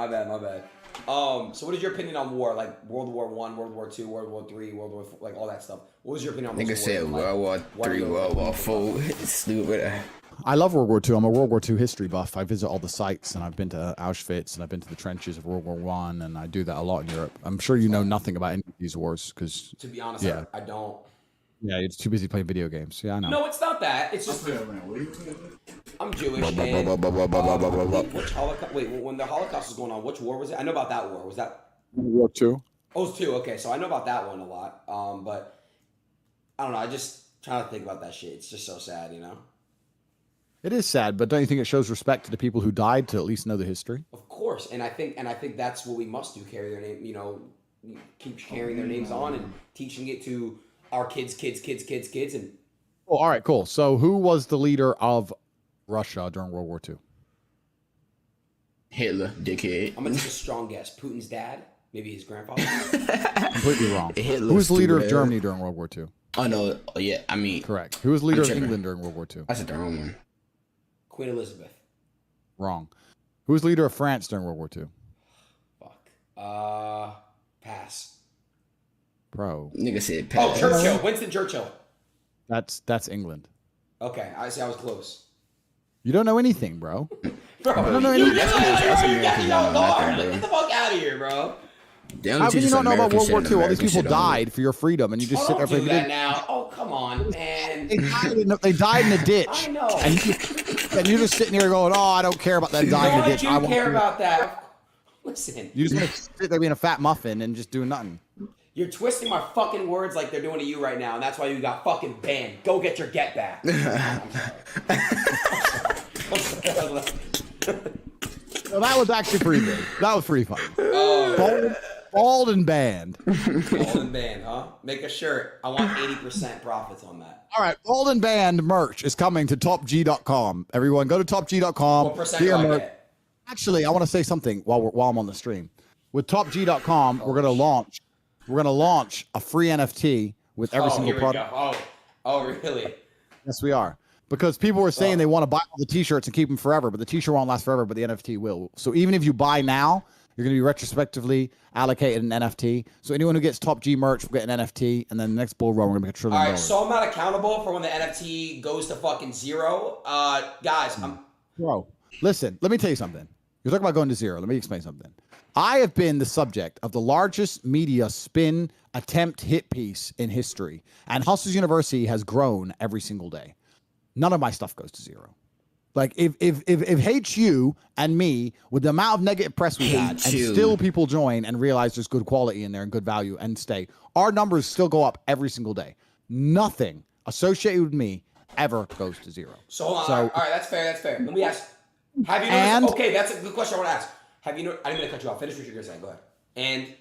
So what is your opinion on war? Like World War I, World War II, World War III, World War IV, like all that stuff. What was your opinion on those Nigga said World War III, World War IV. Stupid. I love World War II. I'm a World War II history buff. I visit all the sites, and I've been to Auschwitz, and I've been to the trenches of World War I, and I do that a lot in Europe. I'm sure you know nothing about any of these wars, because to be honest, I don't. Yeah, you're too busy playing video games. Yeah, I know. No, it's not that. It's just I'm Jewish. Which Holocaust? Wait, when the Holocaust was going on, which war was it? I know about that war. Was that World War II? Oh, it was two. Okay, so I know about that one a lot. But I don't know. I just try to think about that shit. It's just so sad, you know. It is sad, but don't you think it shows respect to the people who died to at least know the history? Of course, and I think that's what we must do: carry their name. You know, keep carrying their names on and teaching it to our kids, and. Oh, all right, cool. So, who was the leader of Russia during World War II? Hitler, dickhead. I'm gonna take a strong guess. Putin's dad, maybe his grandfather. Completely wrong. Hitler who was the leader of Germany during World War II? Oh no, yeah, I mean correct. Who was the leader of England during World War II? That's the wrong one. Queen Elizabeth. Wrong. Who was leader of France during World War II? Fuck. Pass. Bro. Nigga said pass. Oh, Churchill. Winston Churchill. That's England. Okay, I see. I was close. You don't know anything, bro. Bro, I don't know you anything. got me off guard. Get the fuck out of here, bro. How can you not know about World War II? All these people died for your freedom, and you just sit there for that now. Oh, come on, man. They died in a ditch. I know. And you're just sitting here going, "Oh, I don't care about that dying in a ditch. I don't care about that." Listen. You just want to sit there being a fat muffin and just doing nothing. You're twisting my fucking words like they're doing to you right now, and that's why you got fucking banned. Go get your get back. I'm sorry. Well, that was actually pretty good. That was pretty fun. Bald and banned. Bald and banned, huh? Make a shirt. I want 80% profits on that. All right, Bald and Banned merch is coming to topg.com. Everyone, go to topg.com. What percent do I get? Actually, I want to say something while I'm on the stream. With TopG.com, we're gonna launch a free NFT with every single product. Oh, really? Yes, we are. Because people were saying they want to buy all the T-shirts and keep them forever, but the T-shirt won't last forever, but the NFT will. So even if you buy now, you're going to be retrospectively allocated an NFT. So anyone who gets Top G merch will get an NFT, and then the next bull run, we're going to make $1 trillion. All right, so I'm not accountable for when the NFT goes to fucking zero. Guys, Bro, listen, let me tell you something. You're talking about going to zero. Let me explain something. I have been the subject of the largest media spin attempt hit piece in history, and Hustlers University has grown every single day. None of my stuff goes to zero. Like if HU and me, with the amount of negative press we had, and still people join and realize there's good quality in there and good value and stay, our numbers still go up every single day. Nothing associated with me ever goes to zero. So hold on. All right, that's fair. Let me ask. Have you noticed? Okay, that's a good question I want to ask. Have you know? I didn't mean to cut you off. Finish what you're gonna say. Go ahead. And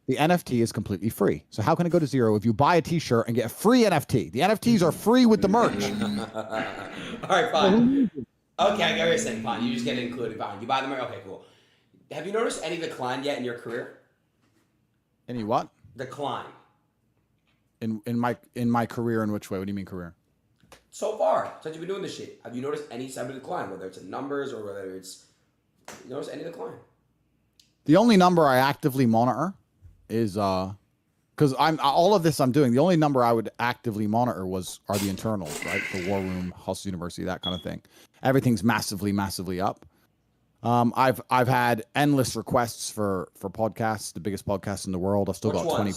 the NFT is completely free. So how can it go to zero if you buy a T-shirt and get a free NFT? The NFTs are free with the merch. All right, fine. Okay, I get what you're saying. Fine, you just get it included. Fine, you buy the merch. Okay, cool. Have you noticed any decline yet in your career? Any what? Decline. In my career, in which way? What do you mean career? So far, since you've been doing this shit, have you noticed any sign of decline? Whether it's in numbers or whether it's, you notice any decline? The only number I actively monitor is because all of this I'm doing. The only number I would actively monitor are the internals, right? The War Room, Hustle University, that kind of thing. Everything's massively up. I've had endless requests for podcasts, the biggest podcast in the world. I've still got 20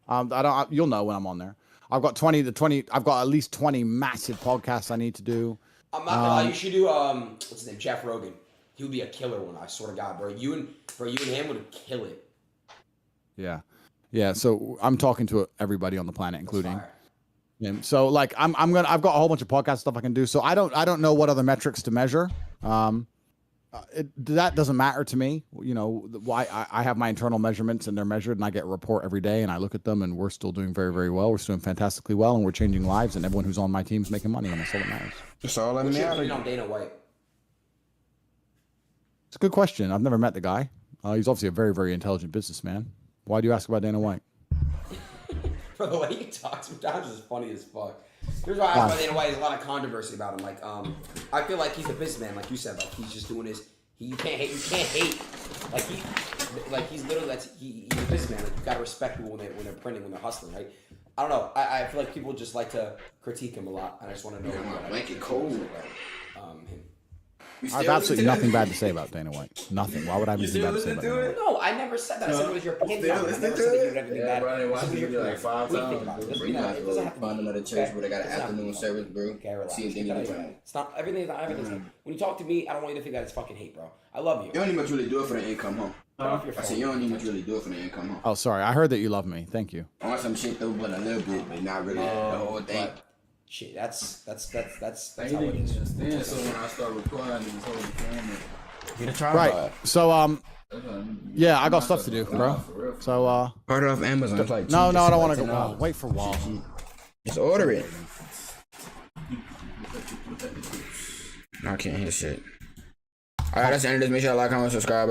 podcasts. You'll know when I'm on there. I've got 20. I've got at least 20 massive podcasts I need to do. I'm not gonna lie. You should do what's his name? Jeff Rogan. He would be a killer one. I swear to God, bro. You and him would kill it. Yeah. So I'm talking to everybody on the planet, including him. So like I've got a whole bunch of podcast stuff I can do. So I don't know what other metrics to measure. That doesn't matter to me. You know, why I have my internal measurements and they're measured, and I get a report every day, and I look at them, and we're still doing very, very well. We're still doing fantastically well, and we're changing lives, and everyone who's on my team is making money, and that's all that matters. That's all that matters. What's your opinion on Dana White? It's a good question. I've never met the guy. He's obviously a very, very intelligent businessman. Why do you ask about Dana White? For the way he talks sometimes is funny as fuck. Here's why I ask about Dana White. There's a lot of controversy about him. Like, I feel like he's a businessman, like you said. Like he's just doing his. You can't hate. Like he's literally he's a businessman. Like you gotta respect people when they're printing, when they're hustling, right? I don't know. I feel like people just like to critique him a lot, and I just want to know. Make it cold. Him. I have absolutely nothing bad to say about Dana White. Nothing. Why would I have anything bad to say about Dana White? No, I never said that. I said it was your opinion. I never said that you did everything bad. Bro, watched it like 5 times. Bro, you might as well find another church where they got an afternoon service, bro. Okay, relax. See if they need to. It's not everything. It's not everything. When you talk to me, I don't want you to think that it's fucking hate, bro. I love you. You don't even really do it for the income, huh? I said you don't even really do it for the income, huh? Oh, sorry. I heard that you love me. Thank you. I want some shit though, but a little bit, but not really the whole thing. Shit, that's how it is. is. So when I start recording, I just hold the camera. Right. So yeah, I got stuff to do, bro. So order off Amazon. Like no, I don't want to go. Wait for a while. Just order it. I can't hear shit. Alright, that's the end of this. Make sure you like, comment, subscribe.